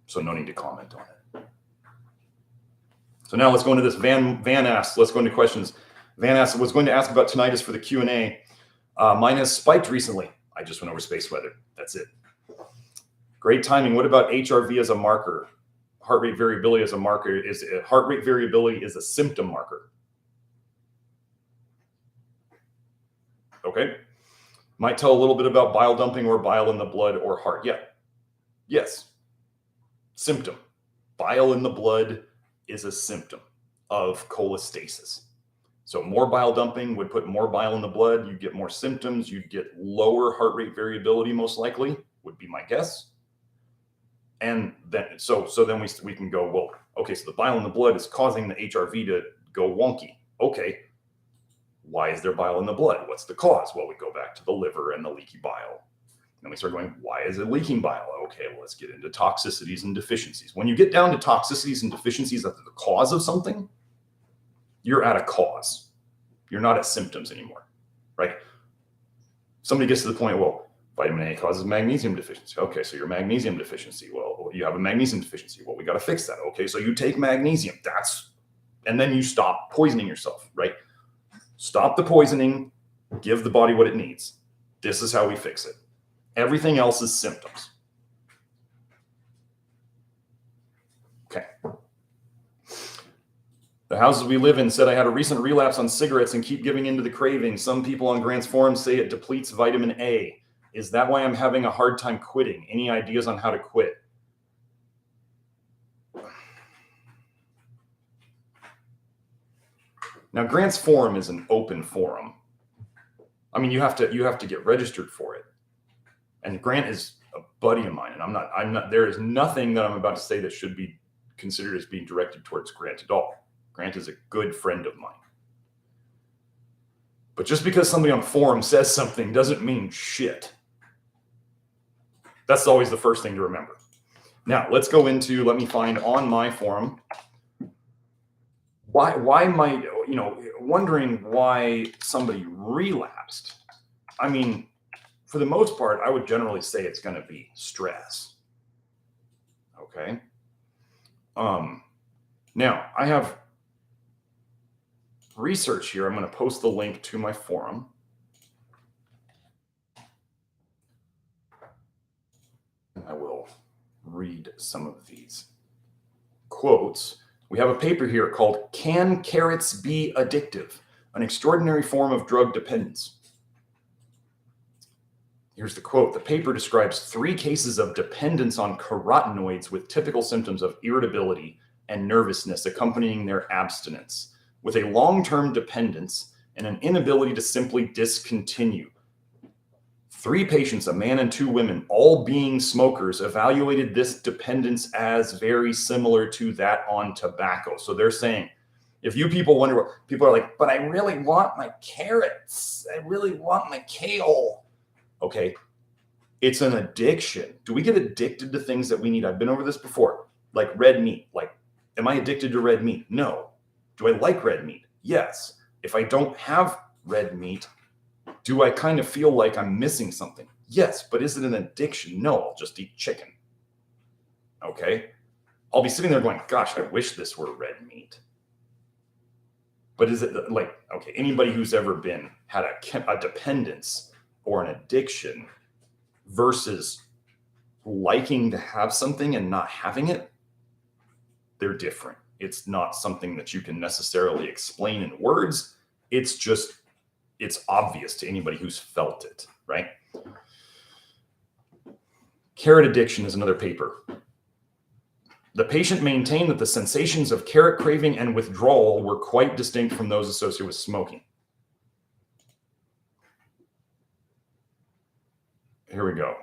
So no need to comment on it. So now let's go into this. Van asks, let's go into questions. Van asks, was going to ask about tinnitus for the Q&A. Mine has spiked recently. I just went over space weather. That's it. Great timing. What about HRV as a marker? Heart rate variability as a marker. Heart rate variability is a symptom marker. Okay. Might tell a little bit about bile dumping or bile in the blood or heart. Yeah. Yes. Symptom. Bile in the blood is a symptom of cholestasis. So more bile dumping would put more bile in the blood. You'd get more symptoms. You'd get lower heart rate variability, most likely, would be my guess. And then, so then we can go, well, okay, so the bile in the blood is causing the HRV to go wonky. Okay, why is there bile in the blood? What's the cause? Well, we go back to the liver and the leaky bile. Then we start going, why is it leaking bile? Okay, well, let's get into toxicities and deficiencies. When you get down to toxicities and deficiencies as the cause of something, you're at a cause. You're not at symptoms anymore, right? Somebody gets to the point, well, vitamin A causes magnesium deficiency. Okay, so you're magnesium deficiency. Well, you have a magnesium deficiency. Well, we got to fix that. Okay, so you take magnesium. And then you stop poisoning yourself, right? Stop the poisoning, give the body what it needs. This is how we fix it. Everything else is symptoms. Okay. The houses we live in said I had a recent relapse on cigarettes and keep giving into the cravings. Some people on Grant's forum say it depletes vitamin A. Is that why I'm having a hard time quitting? Any ideas on how to quit? Now, Grant's forum is an open forum. I mean, you have to get registered for it. And Grant is a buddy of mine, and I'm not, there is nothing that I'm about to say that should be considered as being directed towards Grant at all. Grant is a good friend of mine. But just because somebody on forum says something doesn't mean shit. That's always the first thing to remember. Now, let's go into, let me find on my forum, why might, wondering why somebody relapsed. I mean, for the most part, I would generally say it's going to be stress. Okay. Now, I have research here. I'm going to post the link to my forum. I will read some of these quotes. We have a paper here called Can Carrots Be Addictive? An Extraordinary Form of Drug Dependence. Here's the quote. The paper describes 3 cases of dependence on carotenoids with typical symptoms of irritability and nervousness accompanying their abstinence, with a long-term dependence and an inability to simply discontinue. 3 patients, a man and 2 women, all being smokers, evaluated this dependence as very similar to that on tobacco. So they're saying, if you people wonder, people are like, but I really want my carrots. I really want my kale. Okay, it's an addiction. Do we get addicted to things that we need? I've been over this before, like red meat. Like, am I addicted to red meat? No. Do I like red meat? Yes. If I don't have red meat, do I kind of feel like I'm missing something? Yes, but is it an addiction? No, I'll just eat chicken. Okay. I'll be sitting there going, gosh, I wish this were red meat. But is it like, okay, anybody who's ever had a dependence or an addiction versus liking to have something and not having it, they're different. It's not something that you can necessarily explain in words. It's obvious to anybody who's felt it, right? Carrot addiction is another paper. The patient maintained that the sensations of carrot craving and withdrawal were quite distinct from those associated with smoking. Here we go.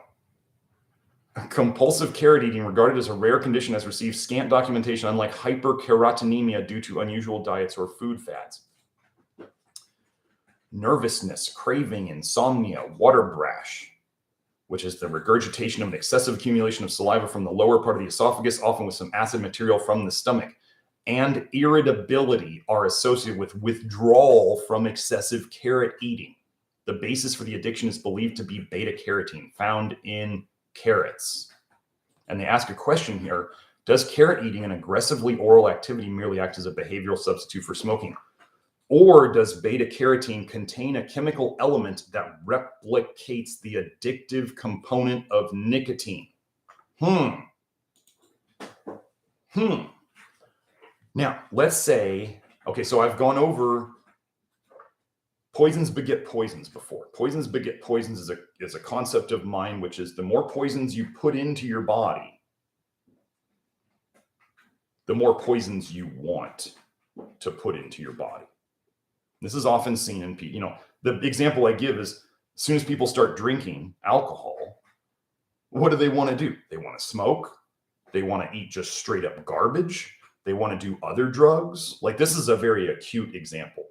Compulsive carrot eating, regarded as a rare condition, has received scant documentation, unlike hypercarotenemia due to unusual diets or food fads. Nervousness, craving, insomnia, water brash, which is the regurgitation of an excessive accumulation of saliva from the lower part of the esophagus, often with some acid material from the stomach, and irritability are associated with withdrawal from excessive carrot eating. The basis for the addiction is believed to be beta-carotene found in carrots. And they ask a question here: does carrot eating, an aggressively oral activity, merely act as a behavioral substitute for smoking? Or does beta-carotene contain a chemical element that replicates the addictive component of nicotine? Now, let's say, okay, so I've gone over poisons beget poisons before. Poisons beget poisons is a concept of mine, which is the more poisons you put into your body, the more poisons you want to put into your body. This is often seen in people. The example I give is, as soon as people start drinking alcohol, what do they want to do? They want to smoke. They want to eat just straight up garbage. They want to do other drugs. Like, this is a very acute example.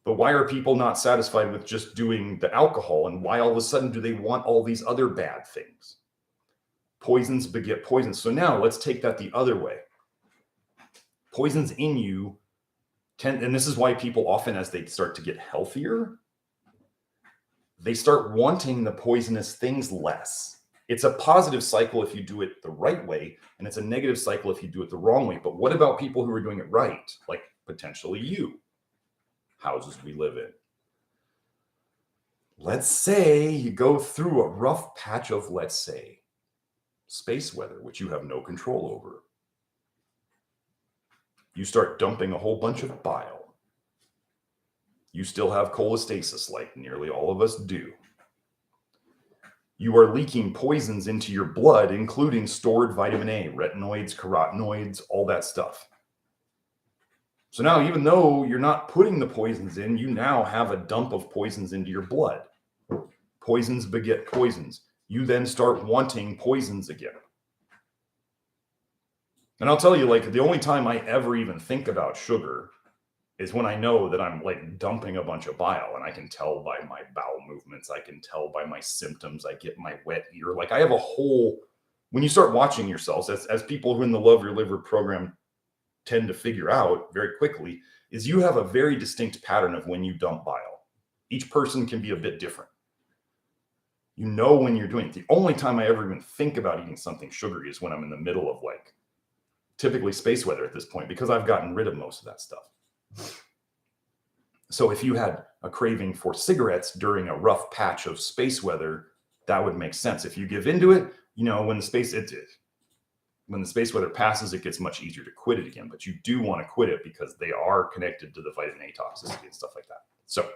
But why are people not satisfied with just doing the alcohol? And why all of a sudden do they want all these other bad things? Poisons beget poisons. So now let's take that the other way. Poisons in you and this is why people often, as they start to get healthier, they start wanting the poisonous things less. It's a positive cycle if you do it the right way, and it's a negative cycle if you do it the wrong way. But what about people who are doing it right? Like potentially you, houses we live in. Let's say you go through a rough patch of, let's say, space weather, which you have no control over. You start dumping a whole bunch of bile. You still have cholestasis, like nearly all of us do. You are leaking poisons into your blood, including stored vitamin A, retinoids, carotenoids, all that stuff. So now, even though you're not putting the poisons in, you now have a dump of poisons into your blood. Poisons beget poisons. You then start wanting poisons again. And I'll tell you, like, the only time I ever even think about sugar is when I know that I'm like dumping a bunch of bile, and I can tell by my bowel movements. I can tell by my symptoms. I get my wet ear. Like, I have a whole, when you start watching yourselves, as people who in the Love Your Liver program tend to figure out very quickly, is you have a very distinct pattern of when you dump bile. Each person can be a bit different. You know when you're doing it. The only time I ever even think about eating something sugary is when I'm in the middle of, like, typically space weather at this point, because I've gotten rid of most of that stuff. So if you had a craving for cigarettes during a rough patch of space weather, that would make sense. If you give into it, when the space weather passes, it gets much easier to quit it again. But you do want to quit it because they are connected to the vitamin A toxicity and stuff like that. So,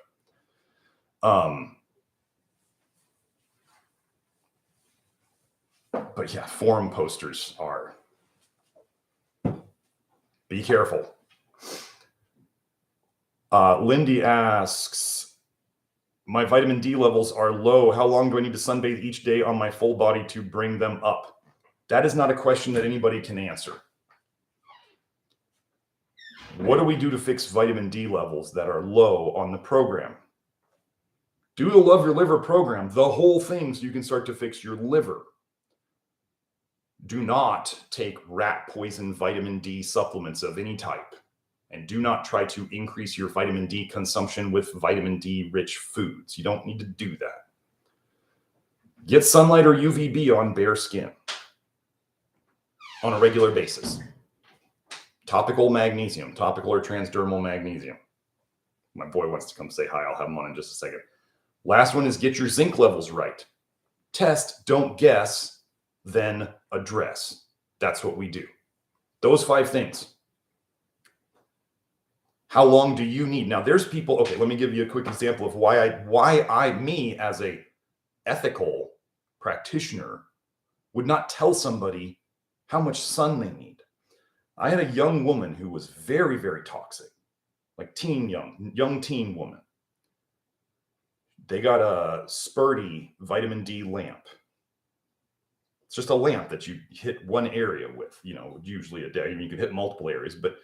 but yeah, forum posters are, be careful. Lindy asks, my vitamin D levels are low. How long do I need to sunbathe each day on my full body to bring them up? That is not a question that anybody can answer. What do we do to fix vitamin D levels that are low on the program? Do the Love Your Liver program, the whole thing, so you can start to fix your liver. Do not take rat poison vitamin D supplements of any type. And do not try to increase your vitamin D consumption with vitamin D rich foods. You don't need to do that. Get sunlight or UVB on bare skin. on a regular basis. Topical magnesium, topical or transdermal magnesium. My boy wants to come say hi. I'll have him on in just a second. Last one is get your zinc levels right. Test, don't guess, then address. That's what we do. Those 5 things. How long do you need? Now, there's people, okay, let me give you a quick example of why me as a ethical practitioner would not tell somebody how much sun they need. I had a young woman who was very, very toxic, like young teen woman. They got a Spurdy vitamin D lamp. It's just a lamp that you hit one area with, usually a day. I mean, you can hit multiple areas, but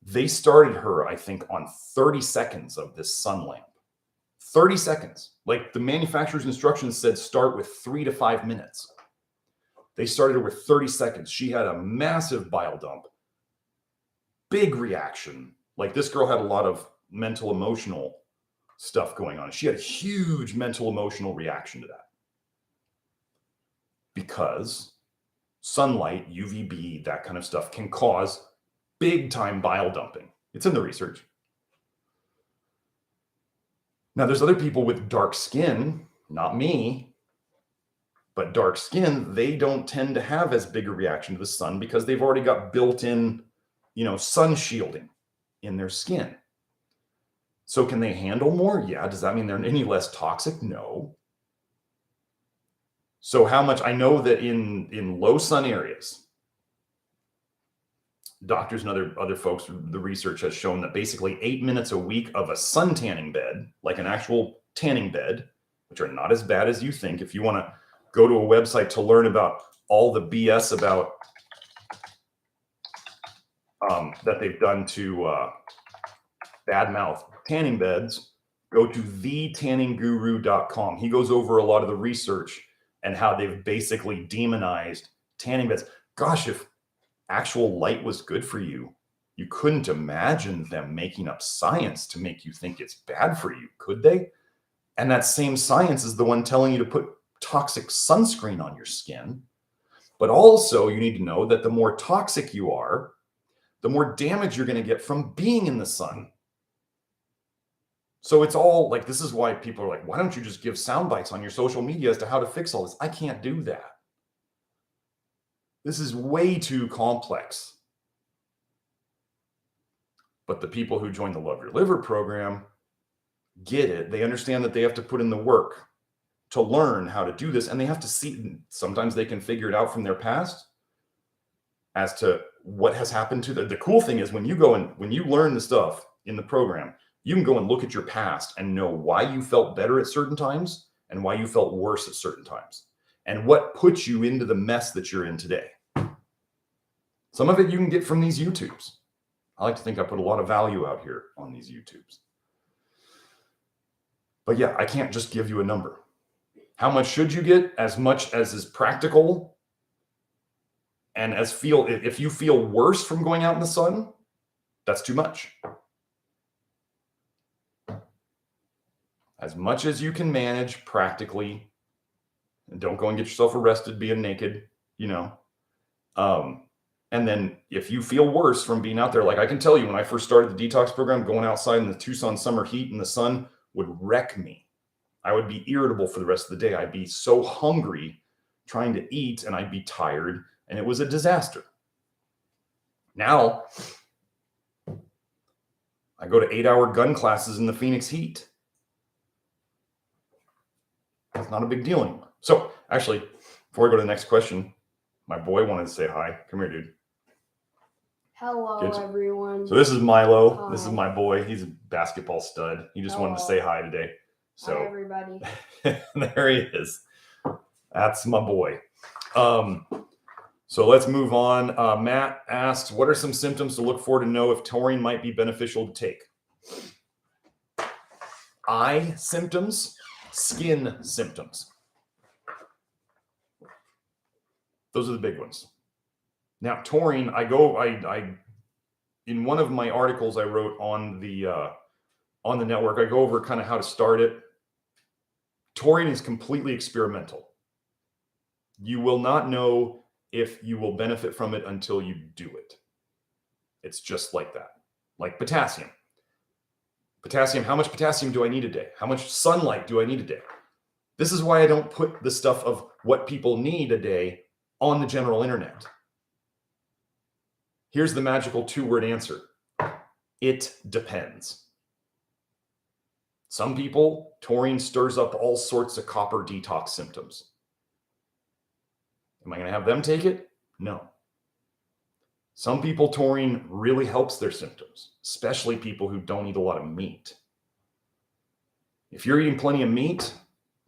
they started her, I think, on 30 seconds of this sun lamp. 30 seconds. Like the manufacturer's instructions said, start with 3 to 5 minutes. They started her with 30 seconds. She had a massive bile dump. Big reaction. Like this girl had a lot of mental, emotional stuff going on. She had a huge mental, emotional reaction to that. Because sunlight, UVB, that kind of stuff can cause big time bile dumping. It's in the research. Now, there's other people with dark skin, not me, but dark skin, they don't tend to have as big a reaction to the sun because they've already got built-in, sun shielding in their skin. So can they handle more? Yeah. Does that mean they're any less toxic? No. So how much? I know that in low sun areas, doctors and other folks, the research has shown that basically 8 minutes a week of a sun tanning bed, like an actual tanning bed, which are not as bad as you think. If you want to go to a website to learn about all the BS about that they've done to badmouth tanning beds, go to thetanningguru.com. He goes over a lot of the research and how they've basically demonized tanning beds. Gosh, if actual light was good for you, you couldn't imagine them making up science to make you think it's bad for you, could they? And that same science is the one telling you to put toxic sunscreen on your skin. But also you need to know that the more toxic you are, the more damage you're going to get from being in the sun. So it's all like, this is why people are like, why don't you just give sound bites on your social media as to how to fix all this? I can't do that. This is way too complex. But the people who join the Love Your Liver program get it. They understand that they have to put in the work to learn how to do this. And they have to see, sometimes they can figure it out from their past as to what has happened to them. The cool thing is when you learn the stuff in the program, you can go and look at your past and know why you felt better at certain times and why you felt worse at certain times and what puts you into the mess that you're in today. Some of it you can get from these YouTubes. I like to think I put a lot of value out here on these YouTubes. But yeah, I can't just give you a number. How much should you get? As much as is practical. And if you feel worse from going out in the sun, that's too much. As much as you can manage practically, and don't go and get yourself arrested being naked, and then if you feel worse from being out there, like I can tell you, when I first started the detox program, going outside in the Tucson summer heat and the sun would wreck me. I would be irritable for the rest of the day. I'd be so hungry trying to eat and I'd be tired, and it was a disaster. Now, I go to 8-hour gun classes in the Phoenix heat. It's not a big deal anymore. So actually, before I go to the next question, my boy wanted to say hi. Come here, dude. Hello, everyone. So this is Milo. Hi. This is my boy. He's a basketball stud. He just wanted to say hi today. So hi, everybody. There he is. That's my boy. So let's move on. Matt asks, what are some symptoms to look for to know if taurine might be beneficial to take? Eye symptoms, skin symptoms. Those are the big ones. Now, taurine, I in one of my articles I wrote on the network, I go over kind of how to start it. Taurine is completely experimental. You will not know if you will benefit from it until you do it. It's just like that. Like potassium. Potassium, how much potassium do I need a day? How much sunlight do I need a day? This is why I don't put the stuff of what people need a day on the general internet. Here's the magical 2-word answer. It depends. Some people, taurine stirs up all sorts of copper detox symptoms. Am I going to have them take it? No. Some people, taurine really helps their symptoms, especially people who don't eat a lot of meat. If you're eating plenty of meat,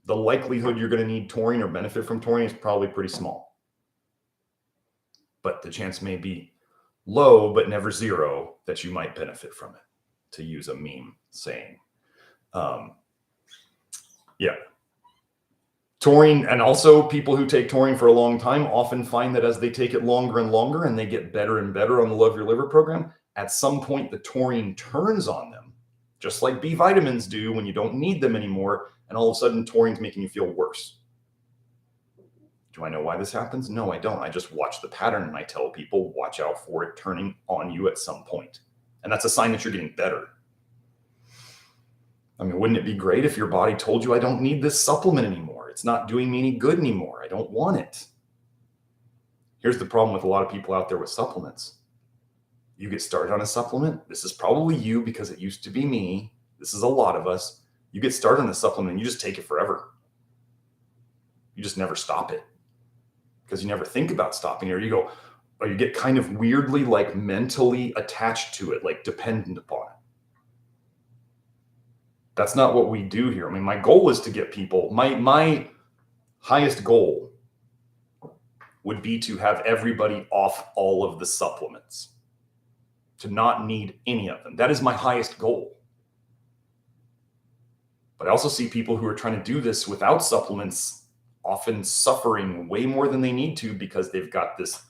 the likelihood you're going to need taurine or benefit from taurine is probably pretty small. But the chance may be low, but never zero, that you might benefit from it, to use a meme saying. Yeah. Taurine, and also people who take taurine for a long time often find that as they take it longer and longer and they get better and better on the Love Your Liver program, at some point the taurine turns on them, just like B vitamins do when you don't need them anymore, and all of a sudden taurine's making you feel worse. Do I know why this happens? No, I don't. I just watch the pattern and I tell people, watch out for it turning on you at some point. And that's a sign that you're getting better. I mean, wouldn't it be great if your body told you, I don't need this supplement anymore? It's not doing me any good anymore. I don't want it. Here's the problem with a lot of people out there with supplements. You get started on a supplement. This is probably you because it used to be me. This is a lot of us. You get started on a supplement and you just take it forever. You just never stop it because you never think about stopping it. Or you go, or you get kind of weirdly like mentally attached to it, like dependent upon it. That's not what we do here. I mean, my goal is to get people, my highest goal would be to have everybody off all of the supplements, to not need any of them. That is my highest goal. But I also see people who are trying to do this without supplements often suffering way more than they need to because they've got this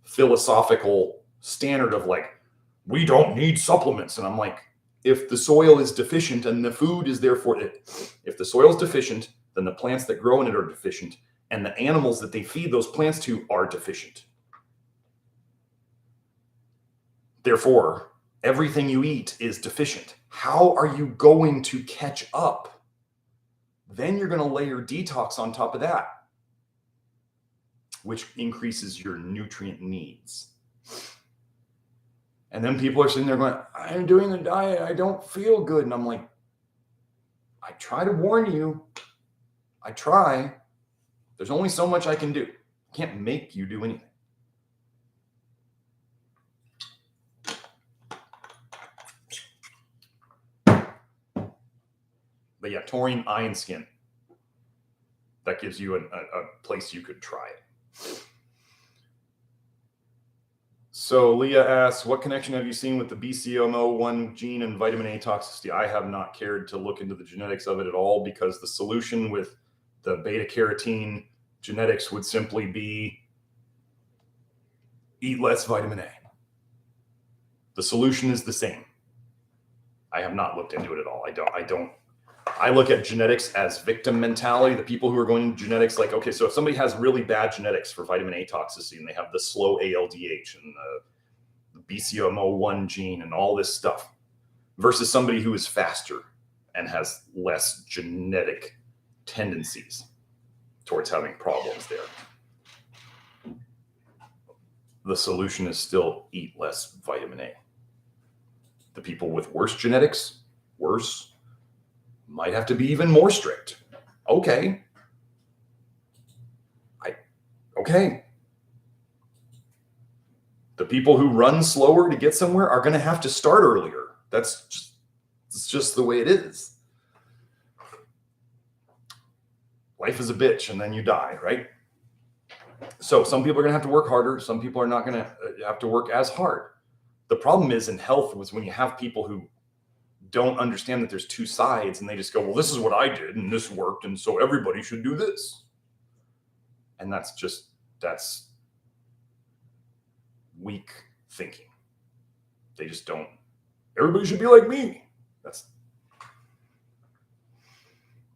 philosophical standard of like, we don't need supplements. And I'm like, if the soil is deficient and the food is therefore it, if the soil is deficient, then the plants that grow in it are deficient, and the animals that they feed those plants to are deficient. Therefore, everything you eat is deficient. How are you going to catch up? Then you're going to layer detox on top of that, which increases your nutrient needs. And then people are sitting there going, I'm doing the diet. I don't feel good. And I'm like, I try to warn you. I try. There's only so much I can do. I can't make you do anything. But yeah, taurine, eye, and skin. That gives you a place you could try it. So Leah asks, what connection have you seen with the BCMO1 gene and vitamin A toxicity? I have not cared to look into the genetics of it at all because the solution with the beta carotene genetics would simply be eat less vitamin A. The solution is the same. I have not looked into it at all. I look at genetics as victim mentality. The people who are going to genetics, like, okay, so if somebody has really bad genetics for vitamin A toxicity and they have the slow ALDH and the BCMO1 gene and all this stuff versus somebody who is faster and has less genetic tendencies towards having problems there, the solution is still eat less vitamin A. The people with worse genetics, might have to be even more strict. Okay. Okay. The people who run slower to get somewhere are going to have to start earlier. It's just the way it is. Life is a bitch and then you die, right? So some people are going to have to work harder. Some people are not going to have to work as hard. The problem is in health was when you have people who don't understand that there's two sides and they just go, well, this is what I did and this worked and so everybody should do this. And that's weak thinking. They just don't, everybody should be like me.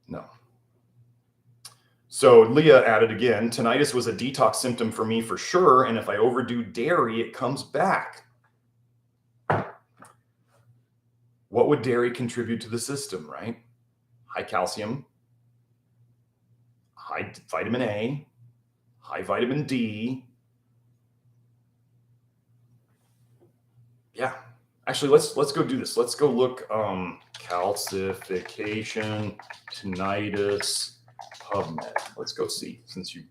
No. So Leah added again, tinnitus was a detox symptom for me for sure. And if I overdo dairy, it comes back. What would dairy contribute to the system, right? High calcium, high vitamin A, high vitamin D. Yeah. Actually, let's go do this. Let's go look calcification, tinnitus, PubMed. Let's go see, since you.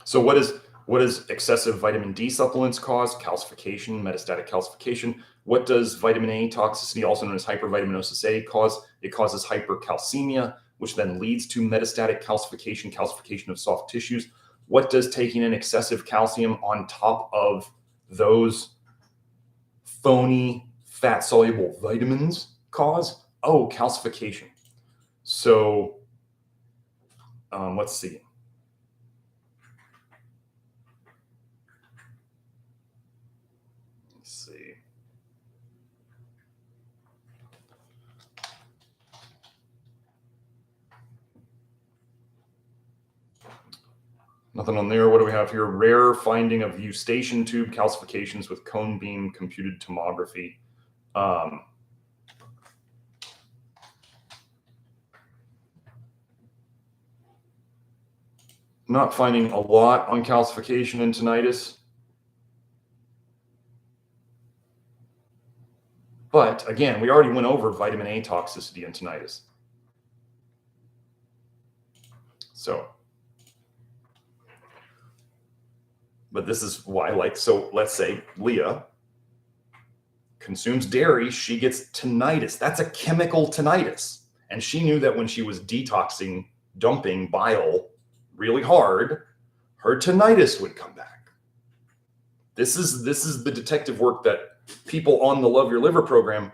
So what does excessive vitamin D supplements cause? Calcification, metastatic calcification. What does vitamin A toxicity, also known as hypervitaminosis A, cause? It causes hypercalcemia, which then leads to metastatic calcification, calcification of soft tissues. What does taking in excessive calcium on top of those phony fat-soluble vitamins cause? Oh, calcification. So let's see. Nothing on there. What do we have here? Rare finding of eustachian tube calcifications with cone beam computed tomography. Not finding a lot on calcification and tinnitus. But again, we already went over vitamin A toxicity and tinnitus. So, but this is why, like, so let's say Leah consumes dairy, she gets tinnitus. That's a chemical tinnitus. And she knew that when she was detoxing, dumping bile really hard, her tinnitus would come back. This is the detective work that people on the Love Your Liver program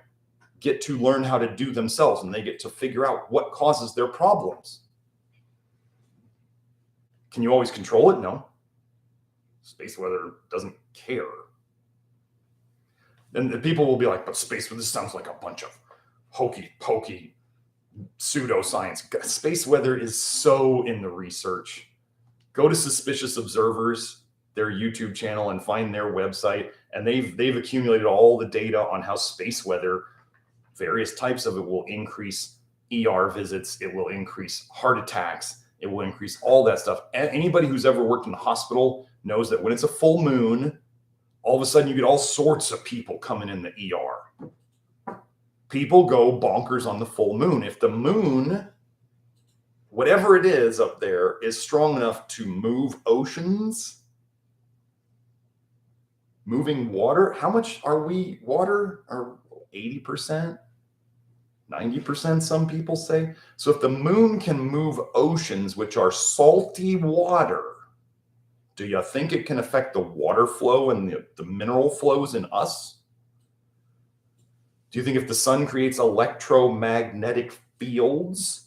get to learn how to do themselves, and they get to figure out what causes their problems. Can you always control it? No. Space weather doesn't care. And the people will be like, but space weather, this sounds like a bunch of hokey pokey pseudoscience. Space weather is so in the research. Go to Suspicious Observers, their YouTube channel, and find their website. And they've accumulated all the data on how space weather, various types of it, will increase ER visits. It will increase heart attacks. It will increase all that stuff. Anybody who's ever worked in the hospital knows that when it's a full moon, all of a sudden you get all sorts of people coming in the ER. People go bonkers on the full moon. If the moon, whatever it is up there, is strong enough to move oceans, moving water, how much are we water? Are 80%? 90%, some people say. So if the moon can move oceans, which are salty water, do you think it can affect the water flow and the mineral flows in us? Do you think if the sun creates electromagnetic fields,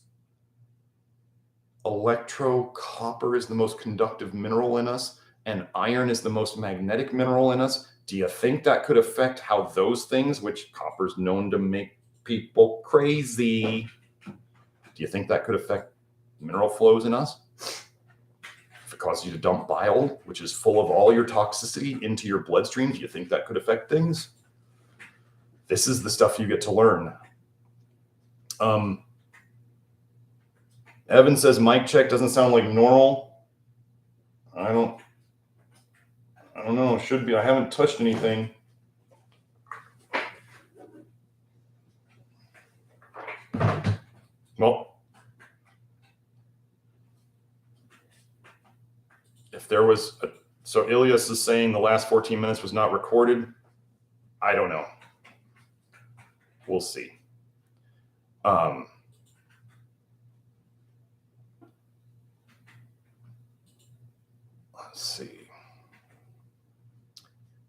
copper is the most conductive mineral in us, and iron is the most magnetic mineral in us, do you think that could affect how those things, which copper is known to make people crazy, do you think that could affect mineral flows in us? If it causes you to dump bile, which is full of all your toxicity, into your bloodstream, do you think that could affect things? This is the stuff you get to learn. Evan says mic check doesn't sound like normal. I don't know. It should be. I haven't touched anything. Well, if there was so Ilias is saying the last 14 minutes was not recorded. I don't know. We'll see. Let's see.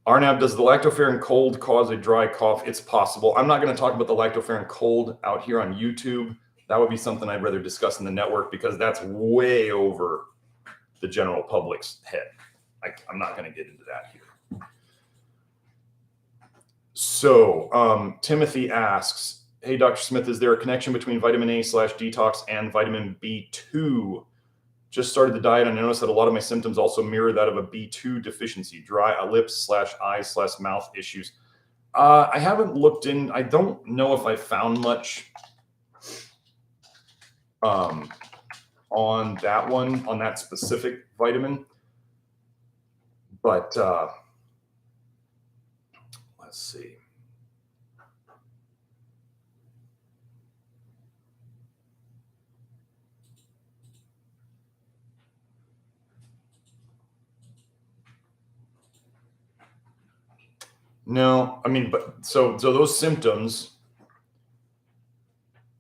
Arnab, does the lactoferrin cold cause a dry cough? It's possible. I'm not going to talk about the lactoferrin cold out here on YouTube. That would be something I'd rather discuss in the network because that's way over the general public's head. I'm not going to get into that here. So Timothy asks, hey, Dr. Smith, is there a connection between vitamin A/detox and vitamin B2? Just started the diet and I noticed that a lot of my symptoms also mirror that of a B2 deficiency, dry lips/eyes/mouth issues. I haven't looked in. I don't know if I found much on that one, on that specific vitamin. But let's see. No, I mean, but so those symptoms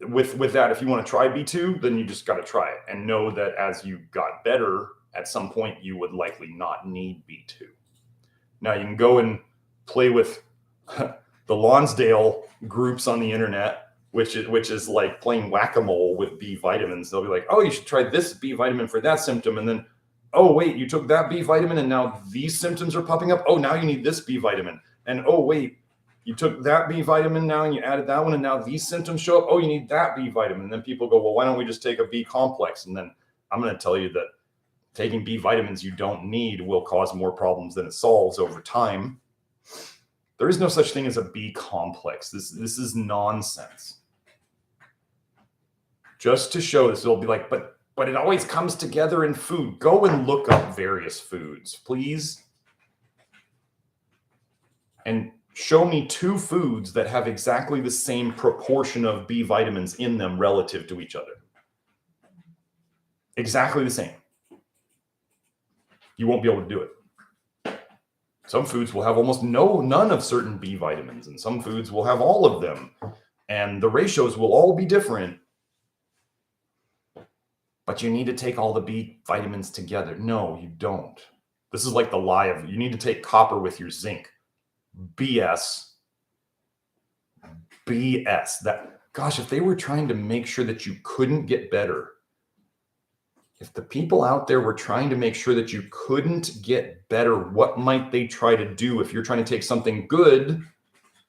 with that, if you want to try B2, then you just got to try it and know that as you got better, at some point you would likely not need B2. Now you can go and play with the Lonsdale groups on the internet, which is like playing whack-a-mole with B vitamins. They'll be like, oh, you should try this B vitamin for that symptom. And then, oh, wait, you took that B vitamin and now these symptoms are popping up. Oh, now you need this B vitamin. And oh, wait, you took that B vitamin now and you added that one and now these symptoms show up. Oh, you need that B vitamin. And then people go, well, why don't we just take a B complex? And then I'm going to tell you that taking B vitamins you don't need will cause more problems than it solves over time. There is no such thing as a B complex. This is nonsense. Just to show this, it'll be like, but it always comes together in food. Go and look up various foods, please. And show me 2 foods that have exactly the same proportion of B vitamins in them relative to each other. Exactly the same. You won't be able to do it. Some foods will have almost none of certain B vitamins, and some foods will have all of them. And the ratios will all be different. But you need to take all the B vitamins together. No, you don't. This is like the lie of you need to take copper with your zinc. BS. That, gosh, if they were trying to make sure that you couldn't get better, if the people out there were trying to make sure that you couldn't get better, what might they try to do? If you're trying to take something good,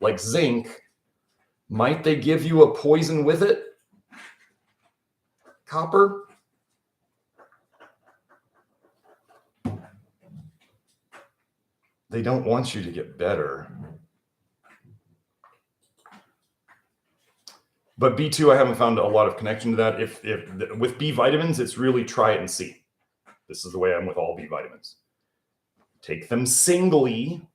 like zinc, might they give you a poison with it? Copper? They don't want you to get better. But B2, I haven't found a lot of connection to that. If with B vitamins, it's really try it and see. This is the way I'm with all B vitamins. Take them singly,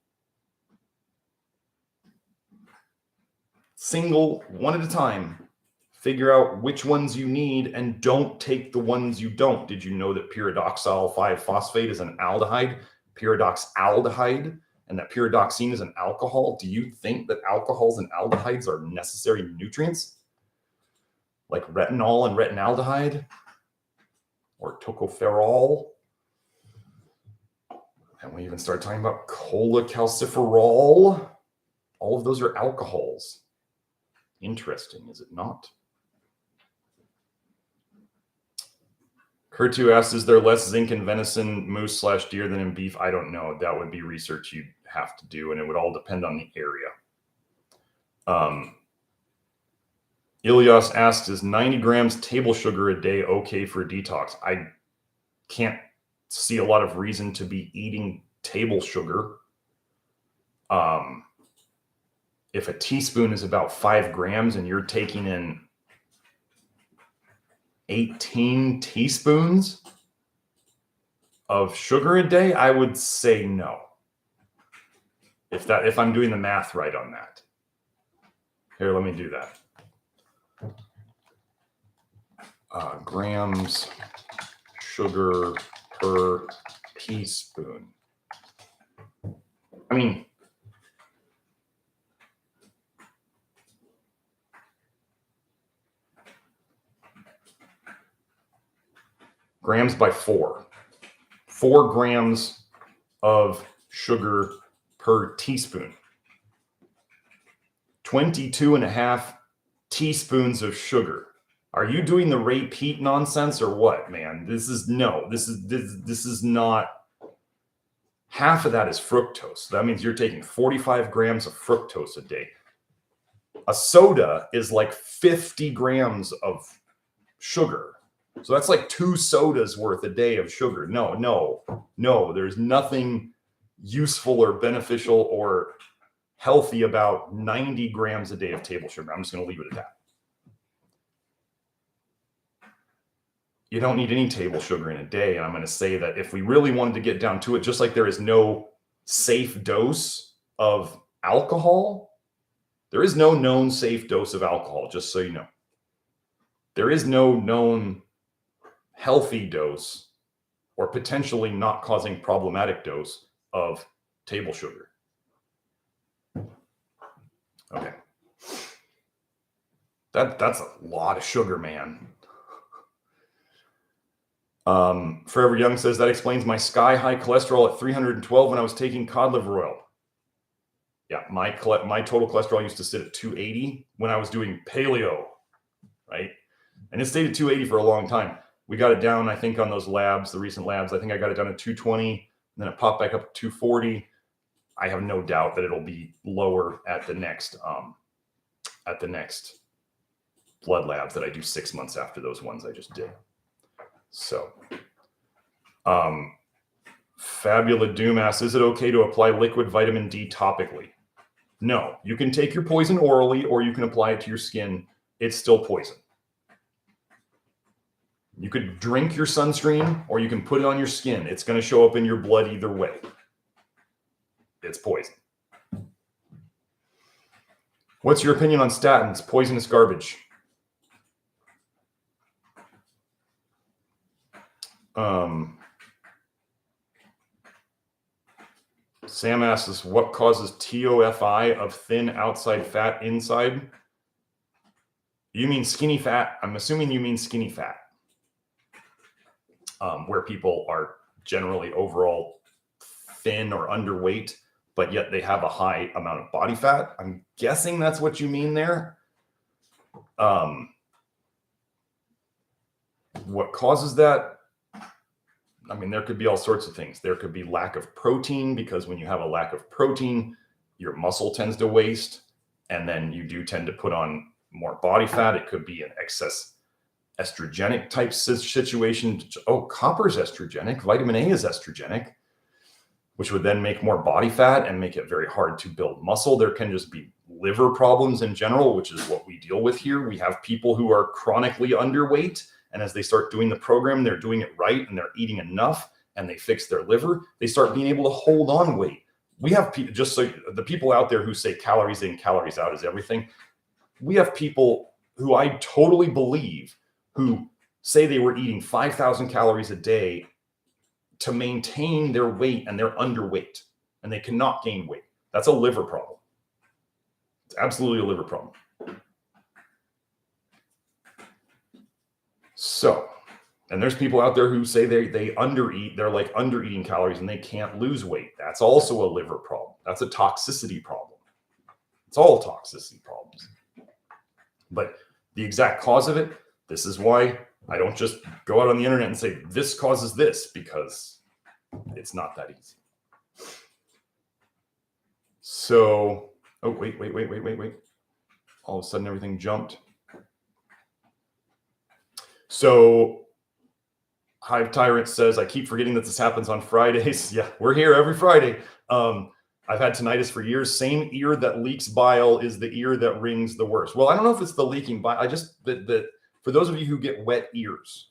one at a time. Figure out which ones you need and don't take the ones you don't. Did you know that pyridoxal 5-phosphate is an aldehyde? Pyridoxaldehyde, and that pyridoxine is an alcohol. Do you think that alcohols and aldehydes are necessary nutrients? Like retinol and retinaldehyde? Or tocopherol? And we even start talking about cholecalciferol. All of those are alcohols. Interesting, is it not? Kurtu asks, is there less zinc in venison, moose/deer than in beef? I don't know. That would be research you'd have to do, and it would all depend on the area. Ilias asks, is 90 grams table sugar a day okay for a detox? I can't see a lot of reason to be eating table sugar. If a teaspoon is about 5 grams and you're taking in 18 teaspoons of sugar a day, I would say no. If I'm doing the math right on that. Here, let me do that. Grams sugar per teaspoon. I mean, grams by 4. 4 grams of sugar per teaspoon. 22.5 teaspoons of sugar. Are you doing the Ray Peat nonsense or what, man? This is not. Half of that is fructose. That means you're taking 45 grams of fructose a day. A soda is like 50 grams of sugar. So that's like 2 sodas worth a day of sugar. No. There's nothing useful or beneficial or healthy about 90 grams a day of table sugar. I'm just going to leave it at that. You don't need any table sugar in a day. And I'm going to say that if we really wanted to get down to it, just like there is no safe dose of alcohol, there is no known safe dose of alcohol, just so you know. There is no known healthy dose or potentially not causing problematic dose of table sugar. Okay. That's a lot of sugar, man. Forever Young says that explains my sky high cholesterol at 312 when I was taking cod liver oil. Yeah, my total cholesterol used to sit at 280 when I was doing paleo, right? And it stayed at 280 for a long time. We got it down, I think, on those labs, the recent labs. I think I got it down at 220, and then it popped back up to 240. I have no doubt that it'll be lower at the next blood labs that I do 6 months after those ones I just did. So, Fabula Doom asks, is it okay to apply liquid vitamin D topically? No, you can take your poison orally or you can apply it to your skin. It's still poison. You could drink your sunscreen or you can put it on your skin. It's going to show up in your blood either way. It's poison. What's your opinion on statins? Poisonous garbage. Sam asks, what causes TOFI of thin outside fat inside? You mean skinny fat? I'm assuming you mean skinny fat, where people are generally overall thin or underweight, but yet they have a high amount of body fat. I'm guessing that's what you mean there. What causes that? I mean, there could be all sorts of things. There could be lack of protein, because when you have a lack of protein, your muscle tends to waste, and then you do tend to put on more body fat. It could be an excess estrogenic type situation. Oh, copper's estrogenic. Vitamin A is estrogenic, which would then make more body fat and make it very hard to build muscle. There can just be liver problems in general, which is what we deal with here. We have people who are chronically underweight, and as they start doing the program, they're doing it right and they're eating enough and they fix their liver, they start being able to hold on weight. We have people, just so the people out there who say calories in, calories out is everything. We have people who I totally believe who say they were eating 5,000 calories a day to maintain their weight, and they're underweight and they cannot gain weight. That's a liver problem. It's absolutely a liver problem. So, and there's people out there who say they undereat, they're like undereating calories and they can't lose weight. That's also a liver problem. That's a toxicity problem. It's all toxicity problems. But the exact cause of it, this is why I don't just go out on the internet and say this causes this, because it's not that easy. So, oh, wait. All of a sudden everything jumped. So Hive Tyrant says, I keep forgetting that this happens on Fridays. Yeah, we're here every Friday. I've had tinnitus for years. Same ear that leaks bile is the ear that rings the worst. Well, I don't know if it's the leaking bile. I just, for those of you who get wet ears,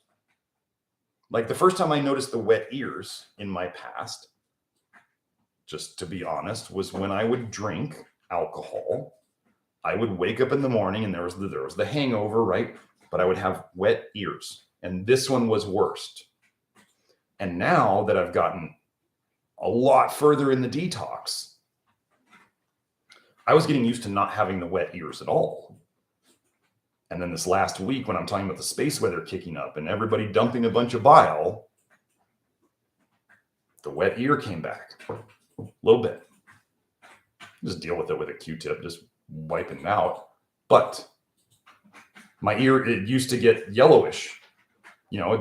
like the first time I noticed the wet ears in my past, just to be honest, was when I would drink alcohol. I would wake up in the morning and there was the hangover, right? But I would have wet ears, and this one was worst. And now that I've gotten a lot further in the detox, I was getting used to not having the wet ears at all. And then this last week, when I'm talking about the space weather kicking up and everybody dumping a bunch of bile, the wet ear came back a little bit. Just deal with it with a Q-tip, just wiping it out. But My ear, it used to get yellowish. You know,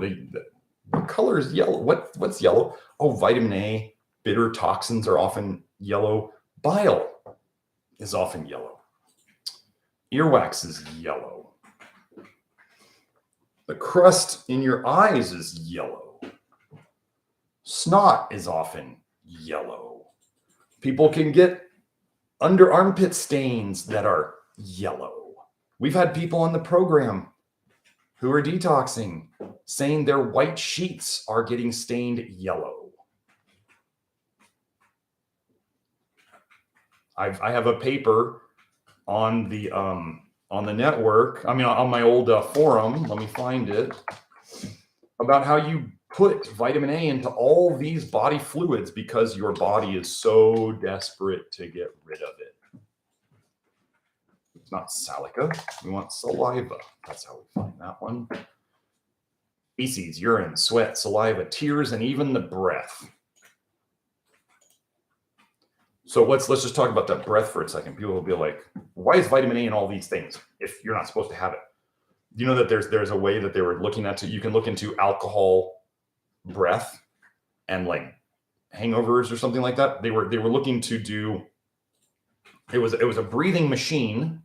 what color is yellow? What's yellow? Oh, vitamin A, bitter toxins are often yellow. Bile is often yellow. Earwax is yellow. The crust in your eyes is yellow. Snot is often yellow. People can get under armpit stains that are yellow. We've had people on the program who are detoxing saying their white sheets are getting stained yellow. I have a paper on the network. I mean, on my old forum. Let me find it, about how you put vitamin A into all these body fluids because your body is so desperate to get rid of it. It's not salica. We want saliva. That's how we find that one. Feces, urine, sweat, saliva, tears, and even the breath. So let's just talk about that breath for a second. People will be like, why is vitamin A in all these things if you're not supposed to have it? You know that there's a way that they were looking at, you can look into alcohol breath and like hangovers or something like that. They were looking to do, it was a breathing machine.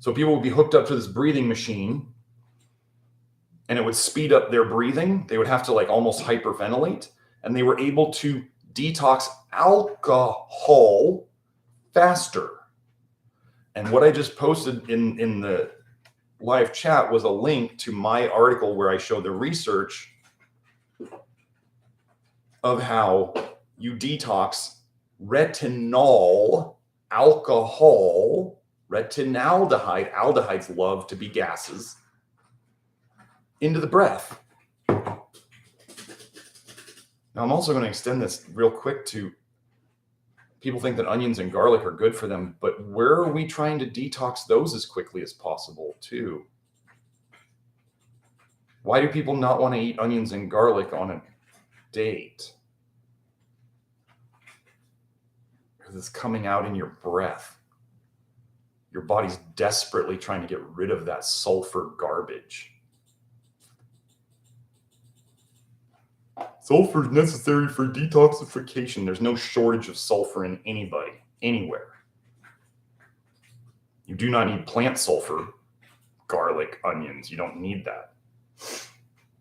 So people would be hooked up to this breathing machine and it would speed up their breathing. They would have to like almost hyperventilate, and they were able to detox alcohol faster. And what I just posted in the live chat was a link to my article where I show the research of how you detox retinol, alcohol, retinaldehyde. Aldehydes love to be gases into the breath. Now, I'm also going to extend this real quick to people think that onions and garlic are good for them, but where are we trying to detox those as quickly as possible too? Why do people not want to eat onions and garlic on a date? Because it's coming out in your breath. Your body's desperately trying to get rid of that sulfur garbage. Sulfur is necessary for detoxification. There's no shortage of sulfur in anybody, anywhere. You do not need plant sulfur, garlic, onions. You don't need that.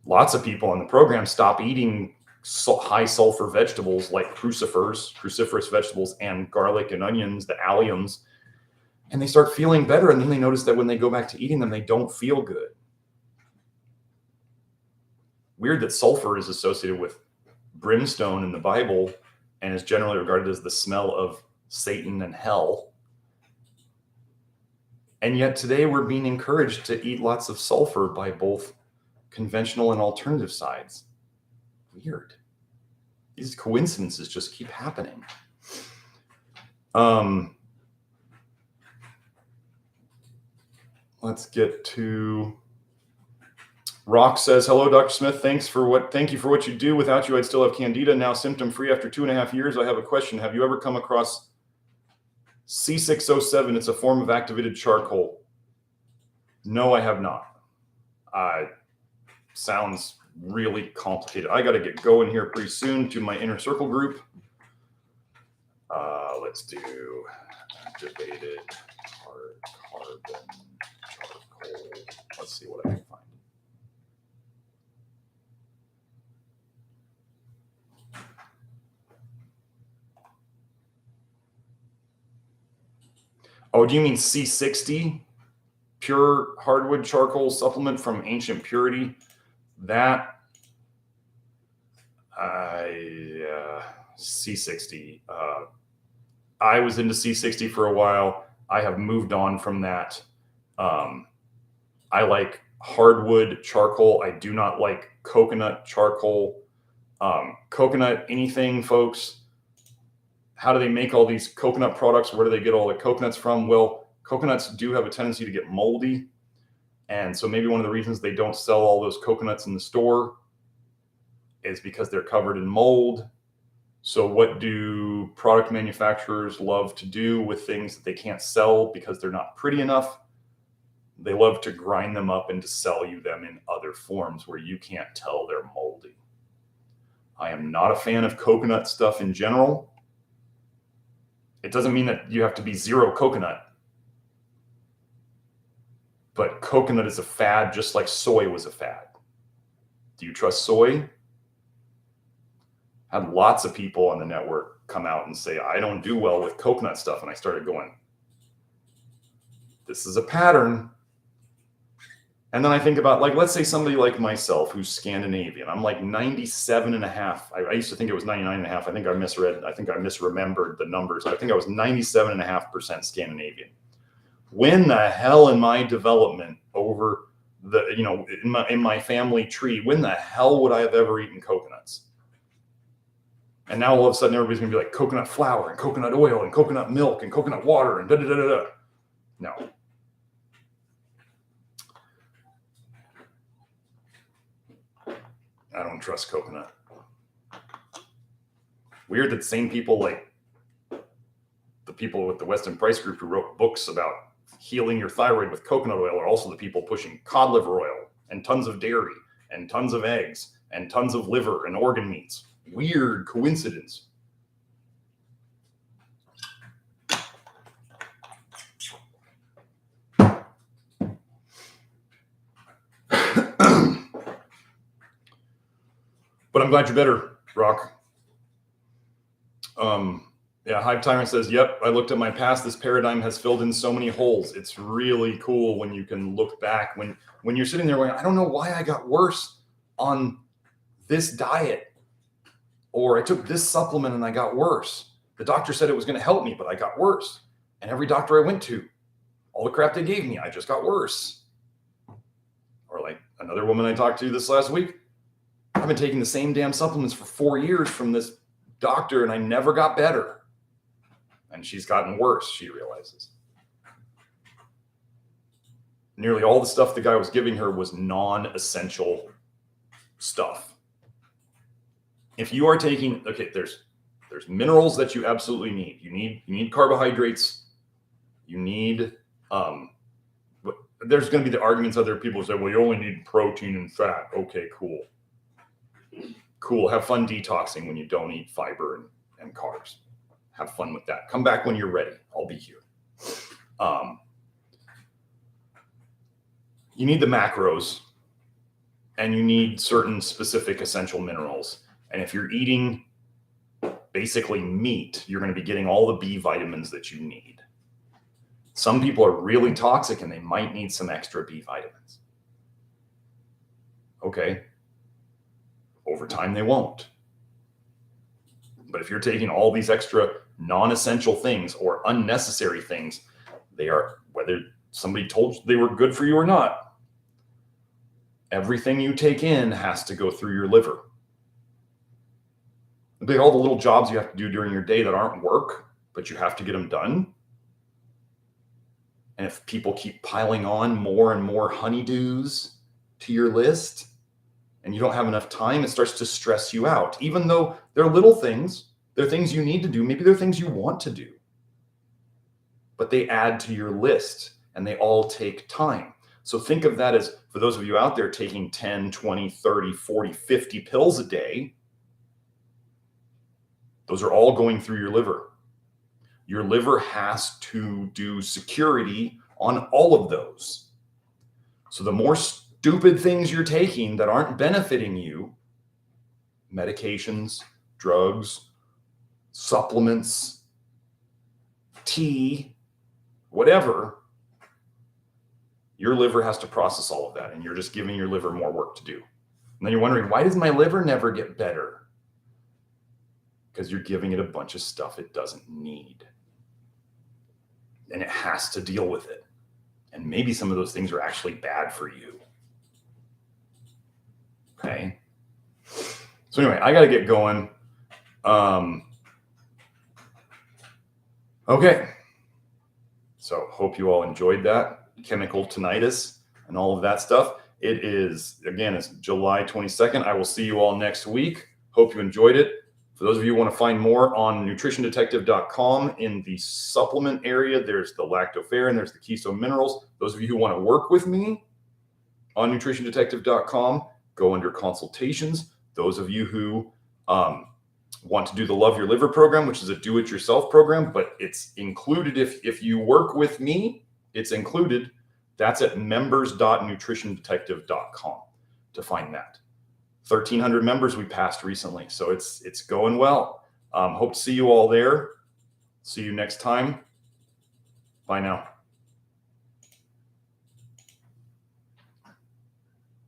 Lots of people on the program stop eating high sulfur vegetables like cruciferous vegetables, and garlic and onions, the alliums, and they start feeling better. And then they notice that when they go back to eating them, they don't feel good. Weird that sulfur is associated with brimstone in the Bible and is generally regarded as the smell of Satan and hell. And yet today we're being encouraged to eat lots of sulfur by both conventional and alternative sides. Weird. These coincidences just keep happening. Let's get to... Rock says, hello, Dr. Smith. Thank you for what you do. Without you, I'd still have candida. Now symptom-free after 2.5 years. I have a question. Have you ever come across C607? It's a form of activated charcoal. No, I have not. Sounds really complicated. I got to get going here pretty soon to my inner circle group. Let's do activated carbon charcoal. Let's see what I can find. Oh, do you mean C60? Pure hardwood charcoal supplement from Ancient Purity? That, C60. I was into C60 for a while. I have moved on from that. I like hardwood charcoal. I do not like coconut charcoal. Coconut anything, folks. How do they make all these coconut products? Where do they get all the coconuts from? Well, coconuts do have a tendency to get moldy. And so maybe one of the reasons they don't sell all those coconuts in the store is because they're covered in mold. So what do product manufacturers love to do with things that they can't sell because they're not pretty enough? They love to grind them up and to sell you them in other forms where you can't tell they're moldy. I am not a fan of coconut stuff in general. It doesn't mean that you have to be zero coconut. But coconut is a fad just like soy was a fad. Do you trust soy? Had lots of people on the network come out and say, I don't do well with coconut stuff. And I started going, this is a pattern. And then I think about, like, let's say somebody like myself who's Scandinavian. I'm like 97.5. I used to think it was 99.5. I think I misread. I think I misremembered the numbers. I think I was 97.5% Scandinavian. When the hell in my development over the, in my family tree, when the hell would I have ever eaten coconuts? And now all of a sudden everybody's gonna be like coconut flour and coconut oil and coconut milk and coconut water and da-da-da-da-da. No. I don't trust coconut. Weird that the same people, like the people with the Weston Price Group who wrote books about healing your thyroid with coconut oil, are also the people pushing cod liver oil and tons of dairy and tons of eggs and tons of liver and organ meats. Weird coincidence. But I'm glad you're better, Rock. Yeah, Hive Tyrant says, yep, I looked at my past. This paradigm has filled in so many holes. It's really cool when you can look back. When you're sitting there going, I don't know why I got worse on this diet. Or I took this supplement and I got worse. The doctor said it was going to help me, but I got worse. And every doctor I went to, all the crap they gave me, I just got worse. Or like another woman I talked to this last week, I've been taking the same damn supplements for 4 years from this doctor and I never got better. And she's gotten worse, she realizes. Nearly all the stuff the guy was giving her was non-essential stuff. If you are taking, okay, there's minerals that you absolutely need. You need carbohydrates. You need, there's going to be the arguments other people say, well, you only need protein and fat. Okay, cool. Cool. Have fun detoxing when you don't eat fiber and carbs. Have fun with that. Come back when you're ready. I'll be here. You need the macros and you need certain specific essential minerals. And if you're eating basically meat, you're going to be getting all the B vitamins that you need. Some people are really toxic and they might need some extra B vitamins. Okay. Over time, they won't. But if you're taking all these extra non-essential things or unnecessary things, they are, whether somebody told you they were good for you or not, everything you take in has to go through your liver. All the little jobs you have to do during your day that aren't work, but you have to get them done. And if people keep piling on more and more honeydews to your list and you don't have enough time, it starts to stress you out. Even though they're little things, they're things you need to do. Maybe they're things you want to do. But they add to your list and they all take time. So think of that as, for those of you out there taking 10, 20, 30, 40, 50 pills a day, those are all going through your liver. Your liver has to do security on all of those. So the more stupid things you're taking that aren't benefiting you, medications, drugs, supplements, tea, whatever, your liver has to process all of that. And you're just giving your liver more work to do. And then you're wondering, why does my liver never get better? Because you're giving it a bunch of stuff it doesn't need. And it has to deal with it. And maybe some of those things are actually bad for you. Okay. So anyway, I got to get going. Okay. So hope you all enjoyed that. Chemical tinnitus and all of that stuff. It is, again, it's July 22nd. I will see you all next week. Hope you enjoyed it. For those of you who want to find more on nutritiondetective.com, in the supplement area, there's the lactoferrin, there's the keystone minerals. Those of you who want to work with me on nutritiondetective.com, go under consultations. Those of you who want to do the Love Your Liver program, which is a do-it-yourself program, but it's included if you work with me, it's included. That's at members.nutritiondetective.com to find that. 1,300 members we passed recently, so it's going well. Hope to see you all there. See you next time. Bye now.